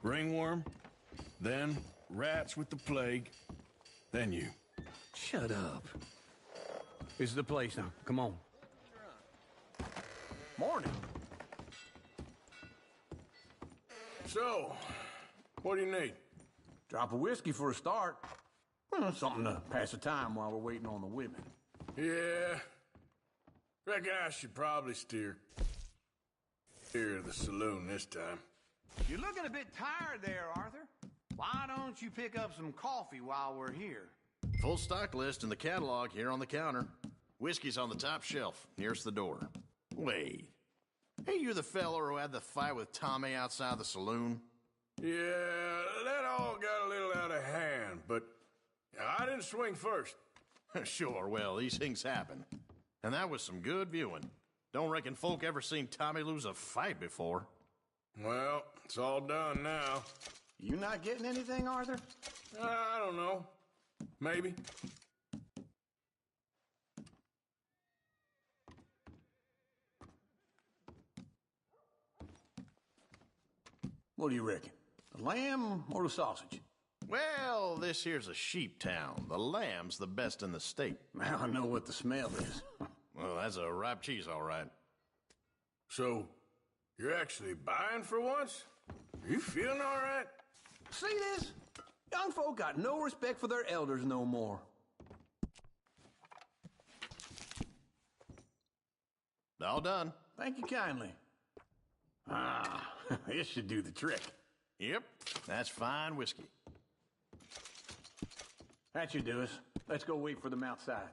Ringworm, then rats with the plague, then you. Shut up. This is the place now. Come on. Morning. So, what do you need? Drop of whiskey for a start. Well, something to pass the time while we're waiting on the women. Yeah. Reckon I should probably steer to the saloon this time. You're looking a bit tired there, Arthur. Why don't you pick up some coffee while we're here? Full stock list in the catalog here on the counter. Whiskey's on the top shelf, nearest the door. Wait. Hey, you the fella who had the fight with Tommy outside the saloon? Yeah, that all got a little out of hand, but I didn't swing first. Sure, well, these things happen. And that was some good viewing. Don't reckon folk ever seen Tommy lose a fight before. Well, it's all done now. You not getting anything, Arthur? I don't know. Maybe. What do you reckon? The lamb or the sausage? Well, this here's a sheep town. The lamb's the best in the state. I know what the smell is. Well, that's a ripe cheese, all right. So, you're actually buying for once? Are you feeling all right? See this? Young folk got no respect for their elders no more. All done. Thank you kindly. Ah, this should do the trick. Yep, that's fine whiskey. That should do us. Let's go wait for them outside.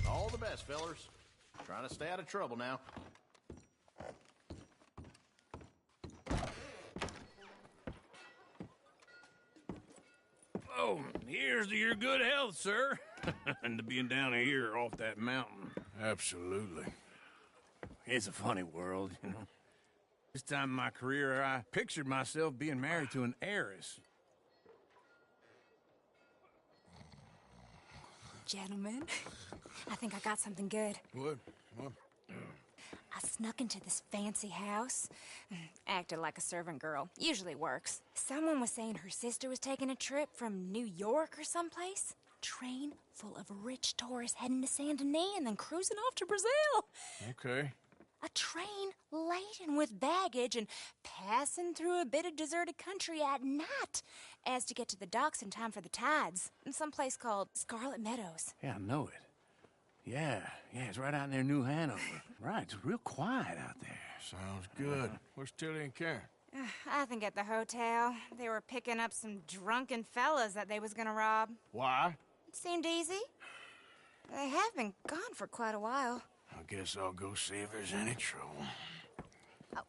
All the best, fellers. Trying to stay out of trouble now. Oh, here's to your good health, sir. And to being down here off that mountain. Absolutely. It's a funny world, you know. This time in my career, I pictured myself being married to an heiress. Gentlemen, I think I got something good. What? I snuck into this fancy house, acted like a servant girl. Usually works. Someone was saying her sister was taking a trip from New York or someplace. Train full of rich tourists heading to Saint Denis and then cruising off to Brazil. Okay. A train laden with baggage and passing through a bit of deserted country at night as to get to the docks in time for the tides in some place called Scarlet Meadows. Yeah, I know it. Yeah, it's right out near New Hanover. Right, it's real quiet out there. Sounds good. Where's Tilly and Karen? I think at the hotel. They were picking up some drunken fellas that they was gonna rob. Why? It seemed easy. They have been gone for quite a while. I guess I'll go see if there's any trouble. Oh,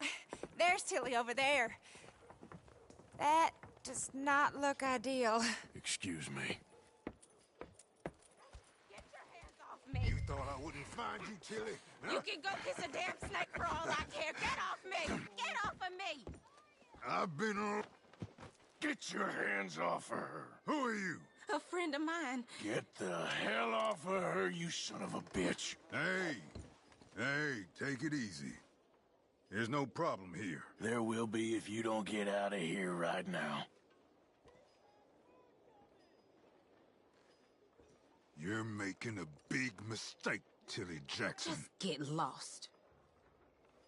there's Tilly over there. That does not look ideal. Excuse me. Get your hands off me. You thought I wouldn't find you, Tilly? Huh? You can go kiss a damn snake for all I care. Get off me! Get off of me! I've been on... Get your hands off of her. Who are you? A friend of mine. Get the hell off of her, you son of a bitch. Hey, take it easy. There's no problem here. There will be if you don't get out of here right now. You're making a big mistake, Tilly Jackson. Just get lost.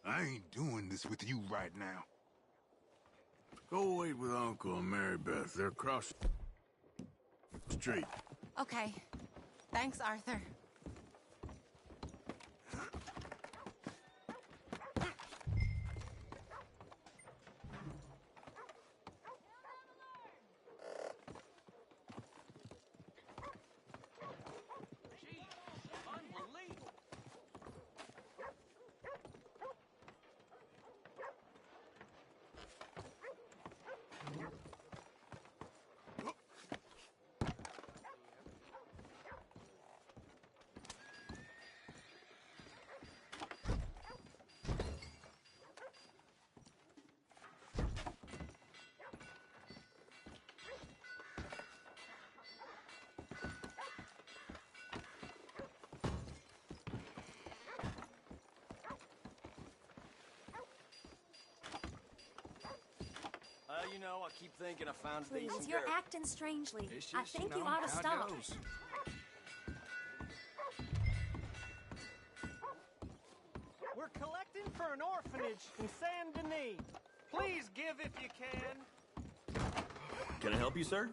I ain't doing this with you right now. Go wait with Uncle and Mary Beth. They're across the street. Okay. Thanks, Arthur. You know, I keep thinking I found a Please, decent you're girl. acting strangely. It's I just, think you you know, ought to how it stop. goes. We're collecting for an orphanage in Saint Denis. Please give if you can. Can I help you, sir?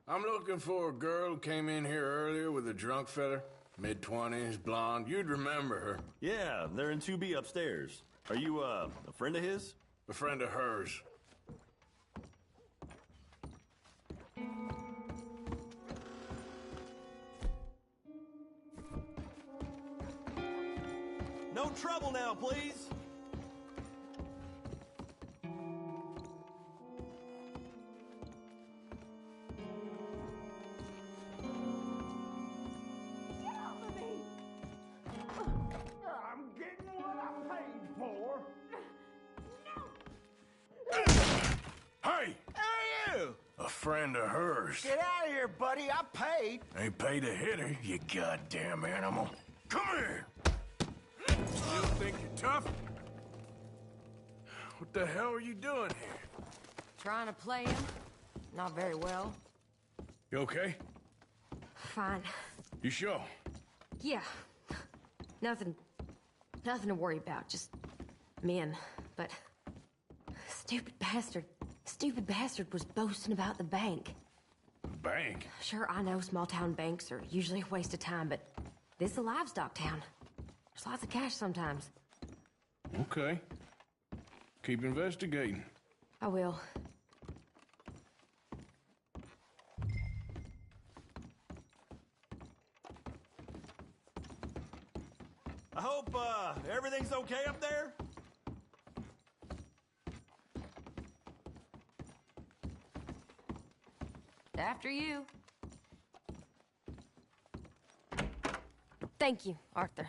I'm looking for a girl who came in here earlier with a drunk fella. Mid-20s, blonde. You'd remember her. Yeah, they're in 2B upstairs. Are you, a friend of his? A friend of hers. No trouble now, please. I'm getting what I paid for. Hey! Hey, you! A friend of hers. Get out of here, buddy. I paid. Ain't paid to hit her, you goddamn animal. Come here! Still think you're tough? What the hell are you doing here? Trying to play him. Not very well. You okay? Fine. You sure? Yeah. Nothing to worry about. Just men. But stupid bastard was boasting about the bank. Bank? Sure, I know small town banks are usually a waste of time, but this is a livestock town. There's lots of cash sometimes. Okay. Keep investigating. I will. I hope, everything's okay up there? After you. Thank you, Arthur.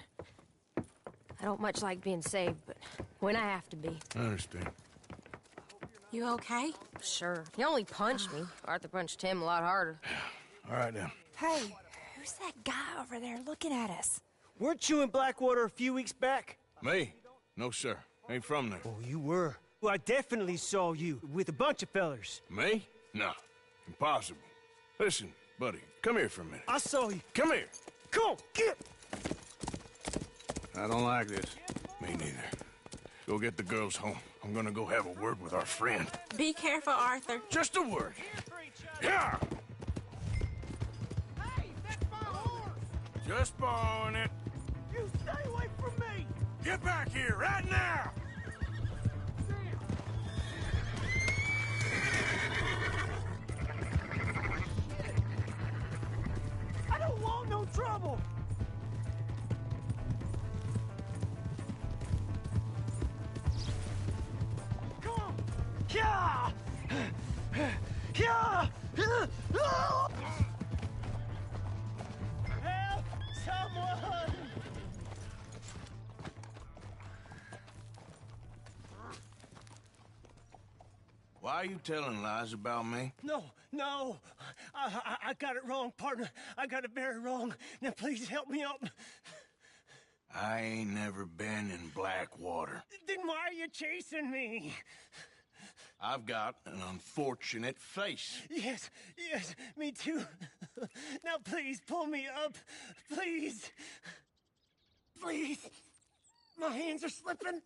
I don't much like being saved, but when I have to be. I understand. You okay? Sure. He only punched me. Arthur punched him a lot harder. All right, now. Hey, who's that guy over there looking at us? Weren't you in Blackwater a few weeks back? Me? No, sir. Ain't from there. Oh, you were. Well, I definitely saw you with a bunch of fellers. Me? No. Impossible. Listen, buddy, come here for a minute. I saw you. Come here. Come on, get! I don't like this. Me neither. Go get the girls home. I'm gonna go have a word with our friend. Be careful, Arthur. Just a word. Yeah! Hey, that's my horse! Just borrowing it. You stay away from me! Get back here, right now! I don't want no trouble! Come on! Yeah! Yeah! Help! Someone! Why are you telling lies about me? No, no! I got it wrong, partner. I got it very wrong. Now please help me up. I ain't never been in Blackwater. Then why are you chasing me? I've got an unfortunate face. Yes, yes, me too. Now please pull me up. Please. Please. My hands are slipping.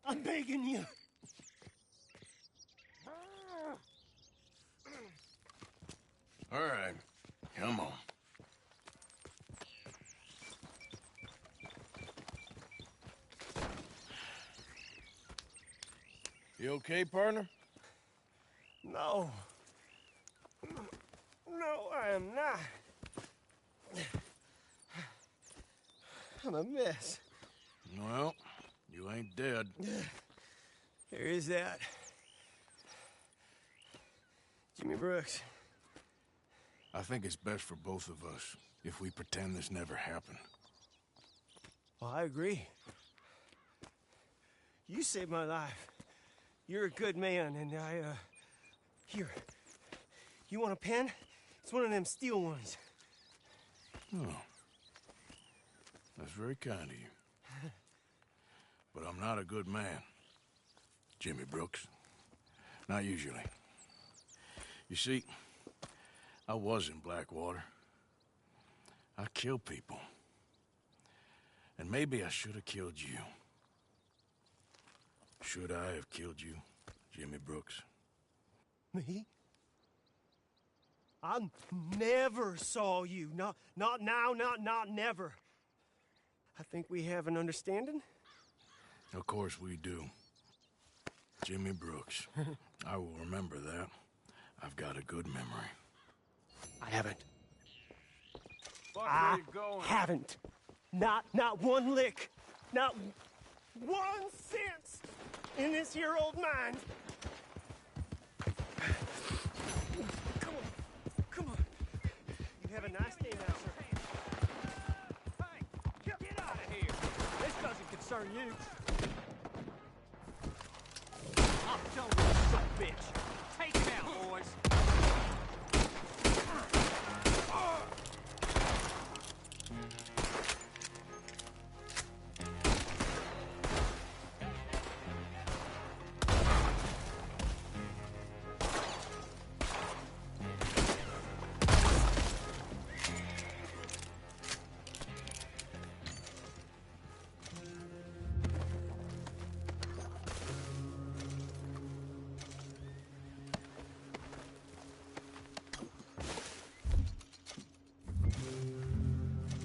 I'm begging you. All right, come on. You okay, partner? No. No, I am not. I'm a mess. Well, you ain't dead. There is that. Jimmy Brooks. I think it's best for both of us if we pretend this never happened. Well, I agree. You saved my life. You're a good man, and here. You want a pen? It's one of them steel ones. Oh. That's very kind of you. But I'm not a good man, Jimmy Brooks. Not usually. You see, I was in Blackwater. I killed people. And maybe I should have killed you. Should I have killed you, Jimmy Brooks? Me? I never saw you. Not now, not never. I think we have an understanding. Of course we do. Jimmy Brooks. I will remember that. I've got a good memory. I haven't. Where you going? Haven't. Not one lick. Not 1 cent in this here old mind. Come on. You have a nice day now, sir. Hey, get out of here. This doesn't concern you. I'm done with this son of a bitch. Take him out, boys.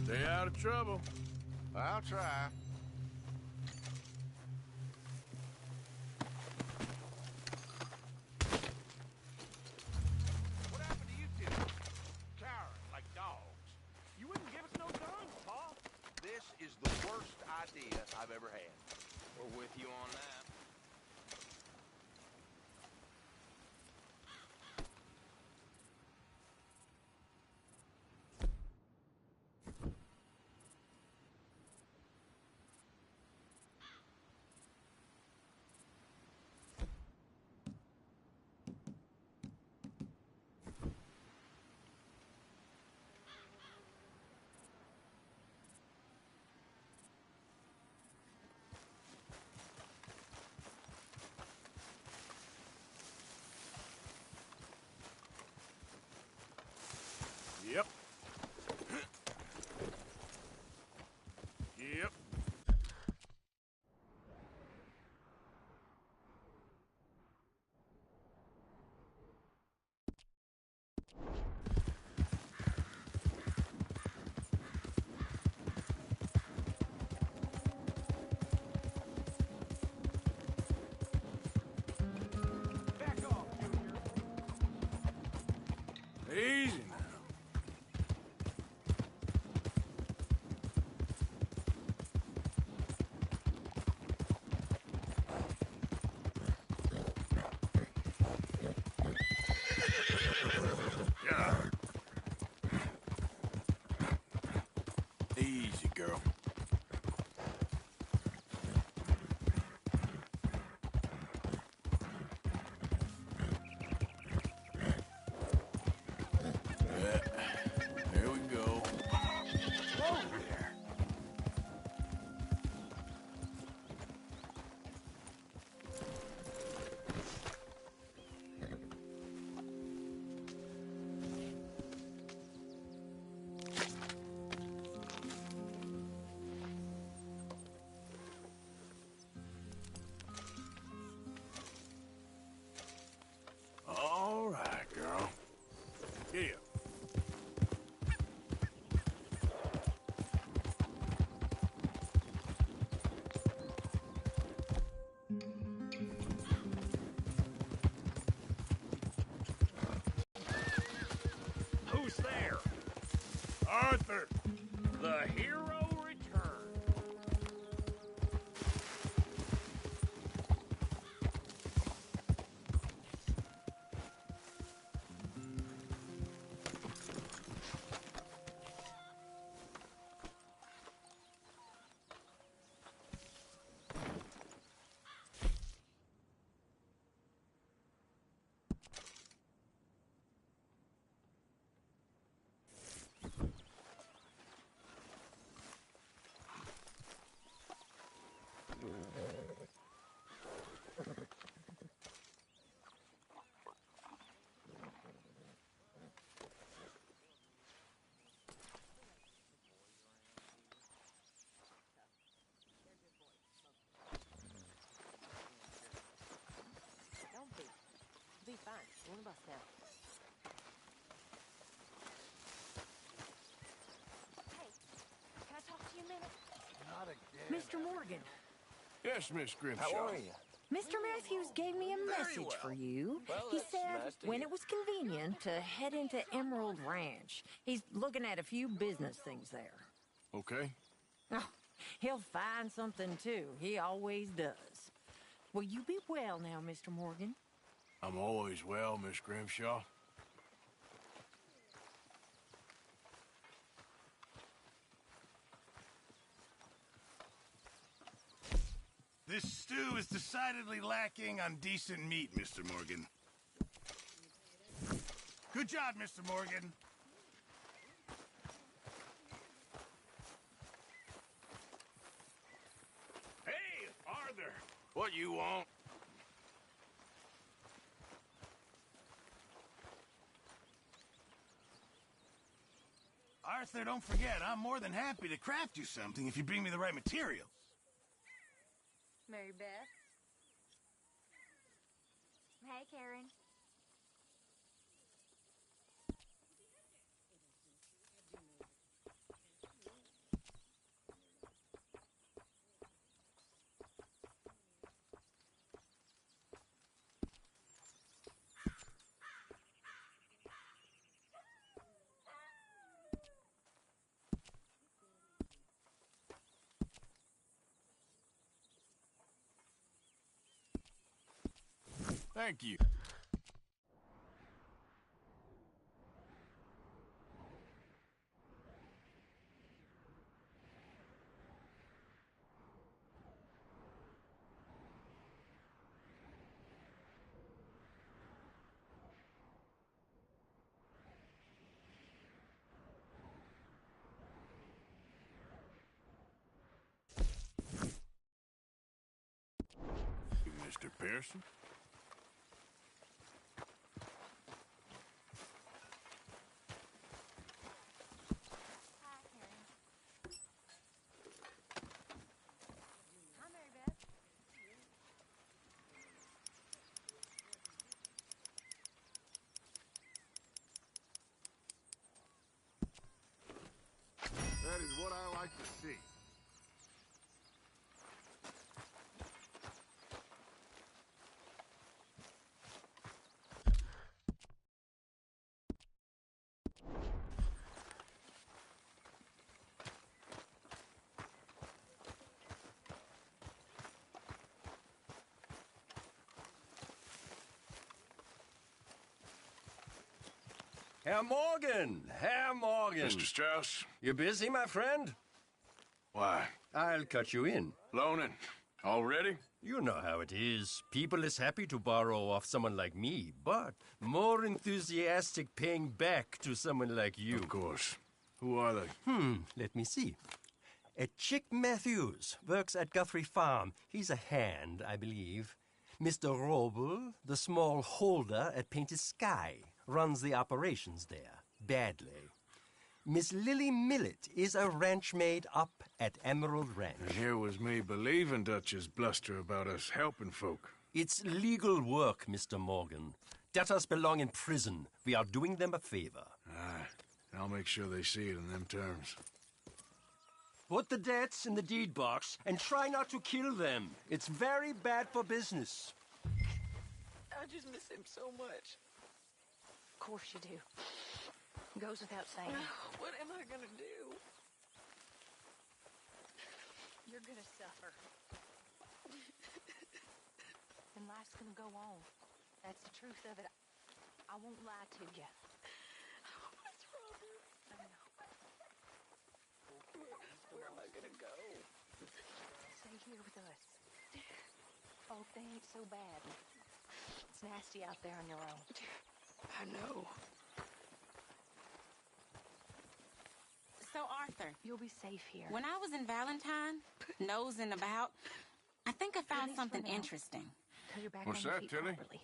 Stay out of trouble. I'll try. What happened to you two? Cowering like dogs. You wouldn't give us no guns, Paul. This is the worst idea I've ever had. We're with you on that. Easy now. Easy, girl. There we go. Whoa there. All right, girl. Yeah. Who's there? Arthur! The hero returned. Don't be. Be fine. One of us now. Hey, can I talk to you a minute? Not again. Mr. Morgan, Yes, Miss Grimshaw. How are you? Mr. Matthews gave me a message for you. Well, He that's said nice to when hear. it was convenient to head into Emerald Ranch. He's looking at a few business things there. Okay. Oh, he'll find something too. He always does. Will you be well now, Mr. Morgan? I'm always well, Miss Grimshaw. This stew is decidedly lacking on decent meat, Mr. Morgan. Good job, Mr. Morgan. Hey, Arthur. What you want? Arthur, don't forget, I'm more than happy to craft you something if you bring me the right materials. Mary Beth? Hey, Karen. Thank you. Mr. Pearson? Hi, Mary Beth. That is what I like to see. Herr Morgan! Herr Morgan! Mr. Strauss? You busy, my friend? Why? I'll cut you in. Loaning. Already? You know how it is. People is happy to borrow off someone like me, but more enthusiastic paying back to someone like you. Of course. Who are they? Let me see. Chick Matthews works at Guthrie Farm. He's a hand, I believe. Mr. Roble, the small holder at Painted Sky, runs the operations there, badly. Miss Lily Millet is a ranch maid up at Emerald Ranch. And here was me believing Dutch's bluster about us helping folk. It's legal work, Mr. Morgan. Debtors belong in prison. We are doing them a favor. Aye. I'll make sure they see it in them terms. Put the debts in the deed box and try not to kill them. It's very bad for business. I just miss him so much. Of course you do. Goes without saying. What am I gonna do? You're gonna suffer. And life's gonna go on. That's the truth of it. I won't lie to you. What's Robert? I know. Where am I gonna go? Stay here with us. Oh, they ain't so bad. It's nasty out there on your own. I know. So, Arthur, You'll be safe here. when I was in Valentine, nosing about, I think I found something interesting. Till you're back What's on your that, feet Tilly? properly.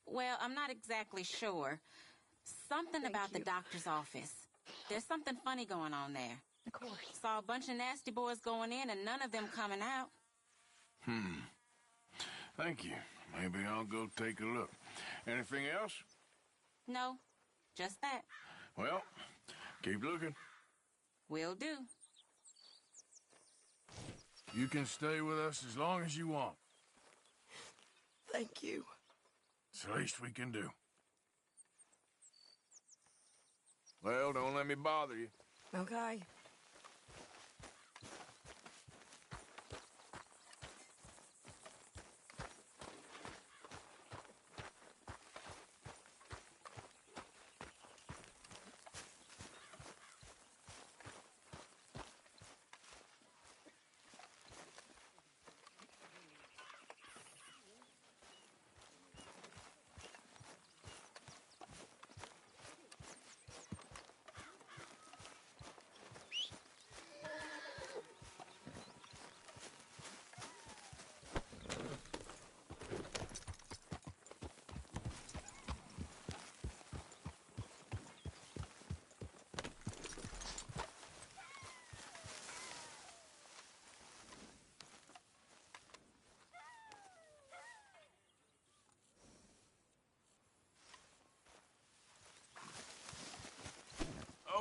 Well, I'm not exactly sure. Something about the doctor's office. There's something funny going on there. Of course. Saw a bunch of nasty boys going in and none of them coming out. Thank you. Maybe I'll go take a look. Anything else? No, just that. Well, keep looking. Will do. You can stay with us as long as you want. Thank you. It's the least we can do. Well, don't let me bother you. Okay.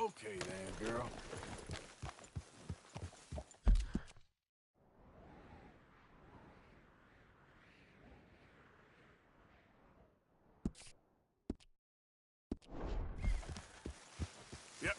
Okay then, girl. Yep.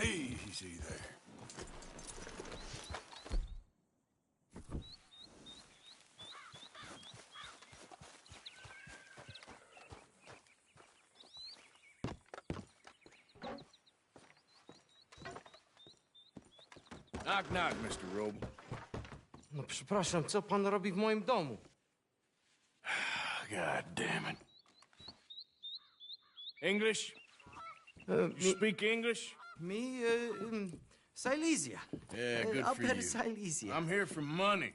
Easy there. Knock, knock, Mr. Roble. No przepraszam, co pan robi w moim domu? God damn it. English? You speak English? Me, Silesia. Yeah, good for Upper you. Silesia. I'm here for money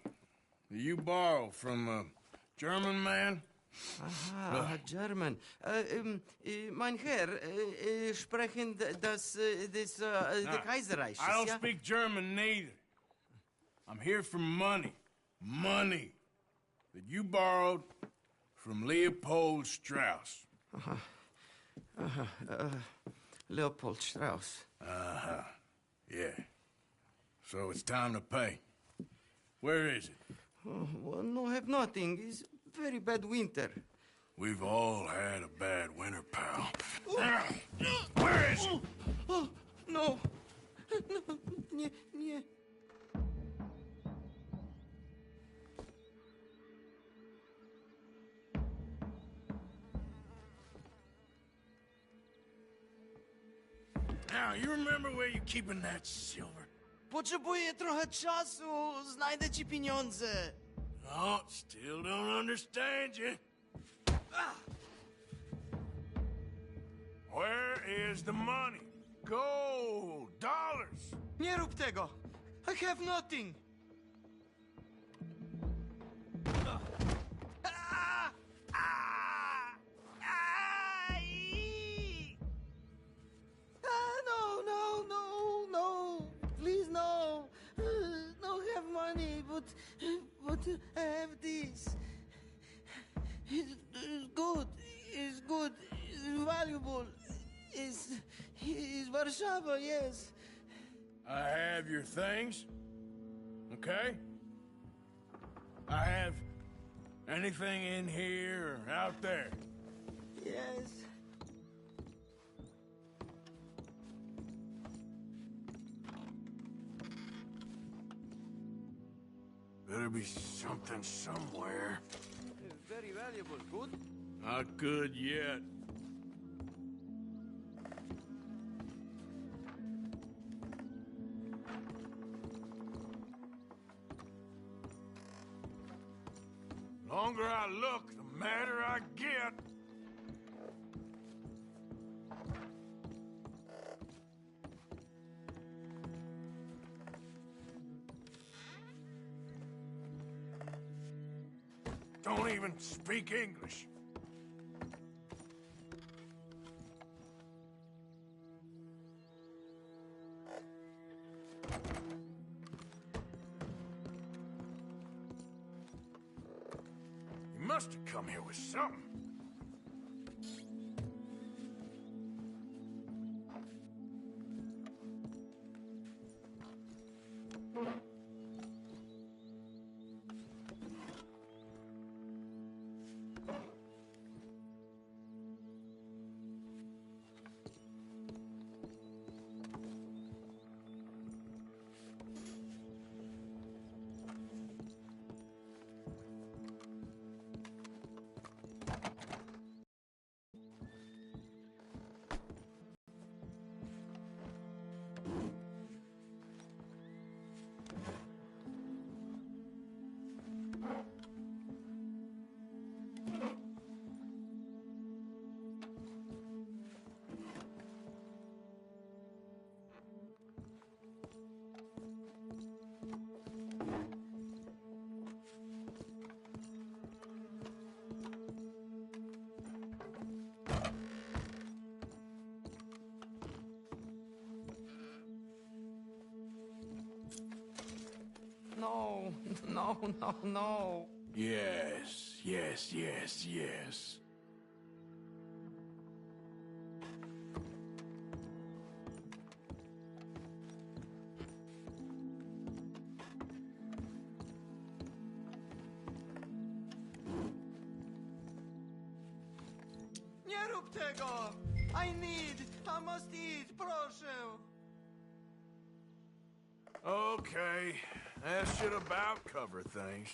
that you borrow from a German man. Aha, German. Mein Herr, sprechen das the Kaiserreich. I don't speak German neither. I'm here for money. Money that you borrowed from Leopold Strauss. Leopold Strauss. Yeah. So it's time to pay. Where is it? Oh, well, no, have nothing. It's very bad winter. We've all had a bad winter, pal. Where is it? Oh, no. No, nie. Now, you remember where you're keeping that silver? Potrzebuję trochę czasu. Znajdę ci pieniądze. No, still don't understand you. Where is the money? Gold, dollars. Nie rób tego. I have nothing. No. Please, no. No have money, but I have this. It's good. It's good. It's valuable. It's Warszawa, yes. I have your things, okay? I have anything in here or out there. Yes. Better be something somewhere. Very valuable. Good? Not good yet. Longer I look, the madder I get. Don't even speak English. You must have come here with something. No. Yes. Nie rób tego! I must eat, proszę! Okay, that should about cover things.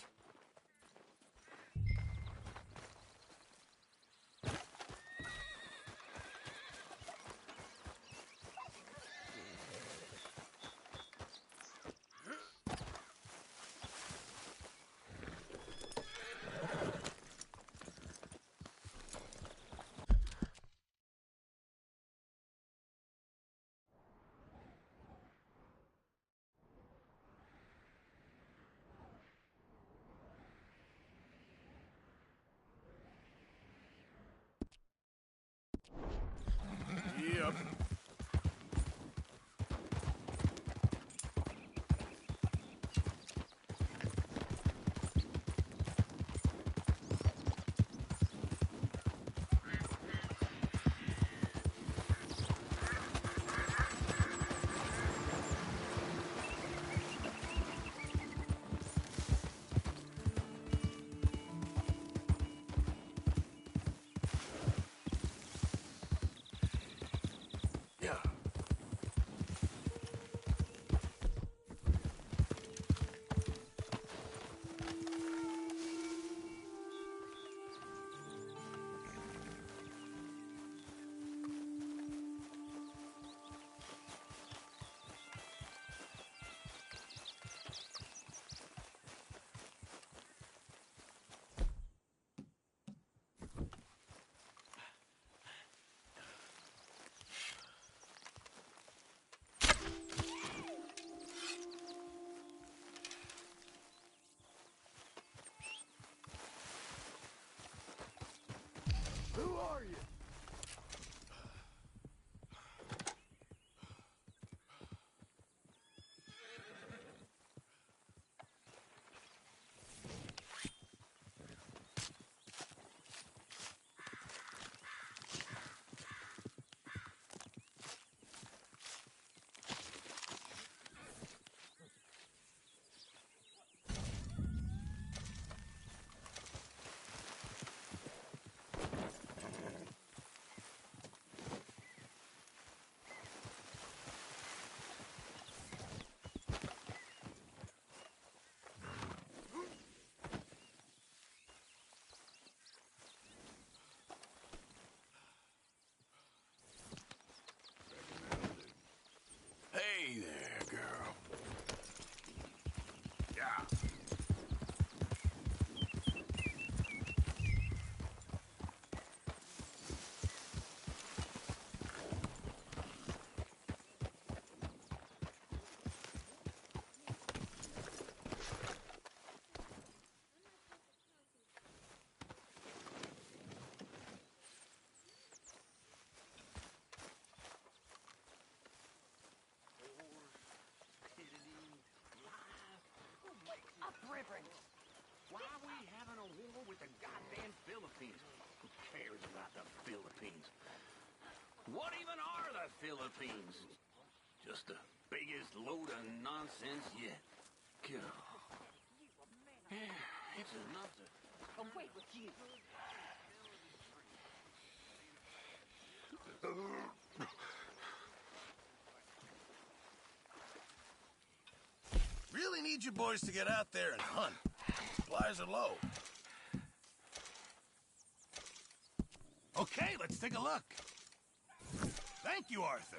Philippines. Who cares about the Philippines? What even are the Philippines? Just the biggest load of nonsense yet. God. Yeah, it's enough to... Away with you. Really need you boys to get out there and hunt. Supplies are low. Okay, let's take a look. Thank you, Arthur.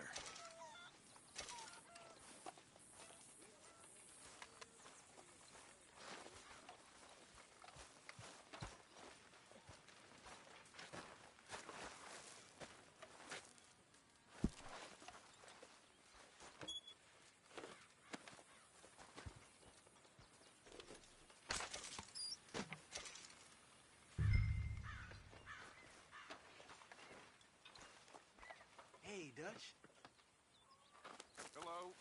Hey, Dutch. Hello.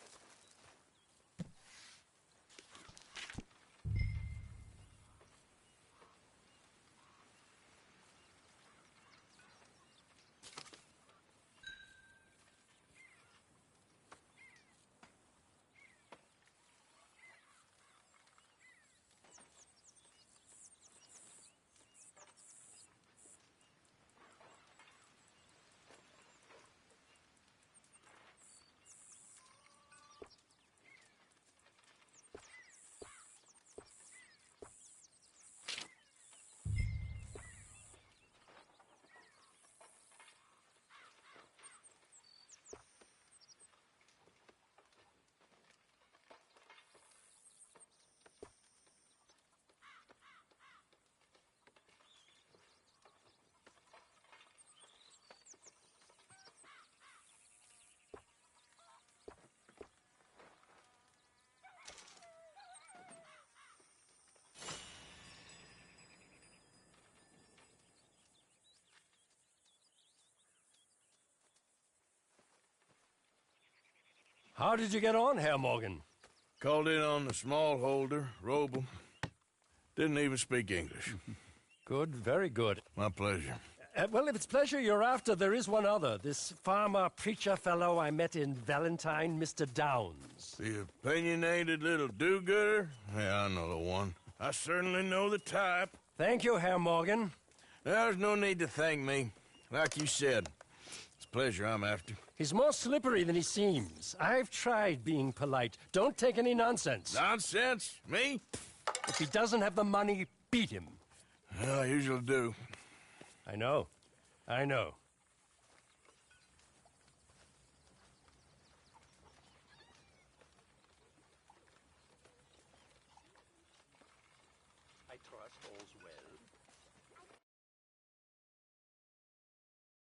How did you get on, Herr Morgan? Called in on the small holder, Roble. Didn't even speak English. Good, very good. My pleasure. Well, if it's pleasure you're after, there is one other. This farmer preacher fellow I met in Valentine, Mr. Downs. The opinionated little do-gooder? Yeah, I know the one. I certainly know the type. Thank you, Herr Morgan. There's no need to thank me. Like you said, it's pleasure I'm after. He's more slippery than he seems. I've tried being polite. Don't take any nonsense. Nonsense? Me? If he doesn't have the money, beat him. Well, I usually do. I know. I know. I trust all's well.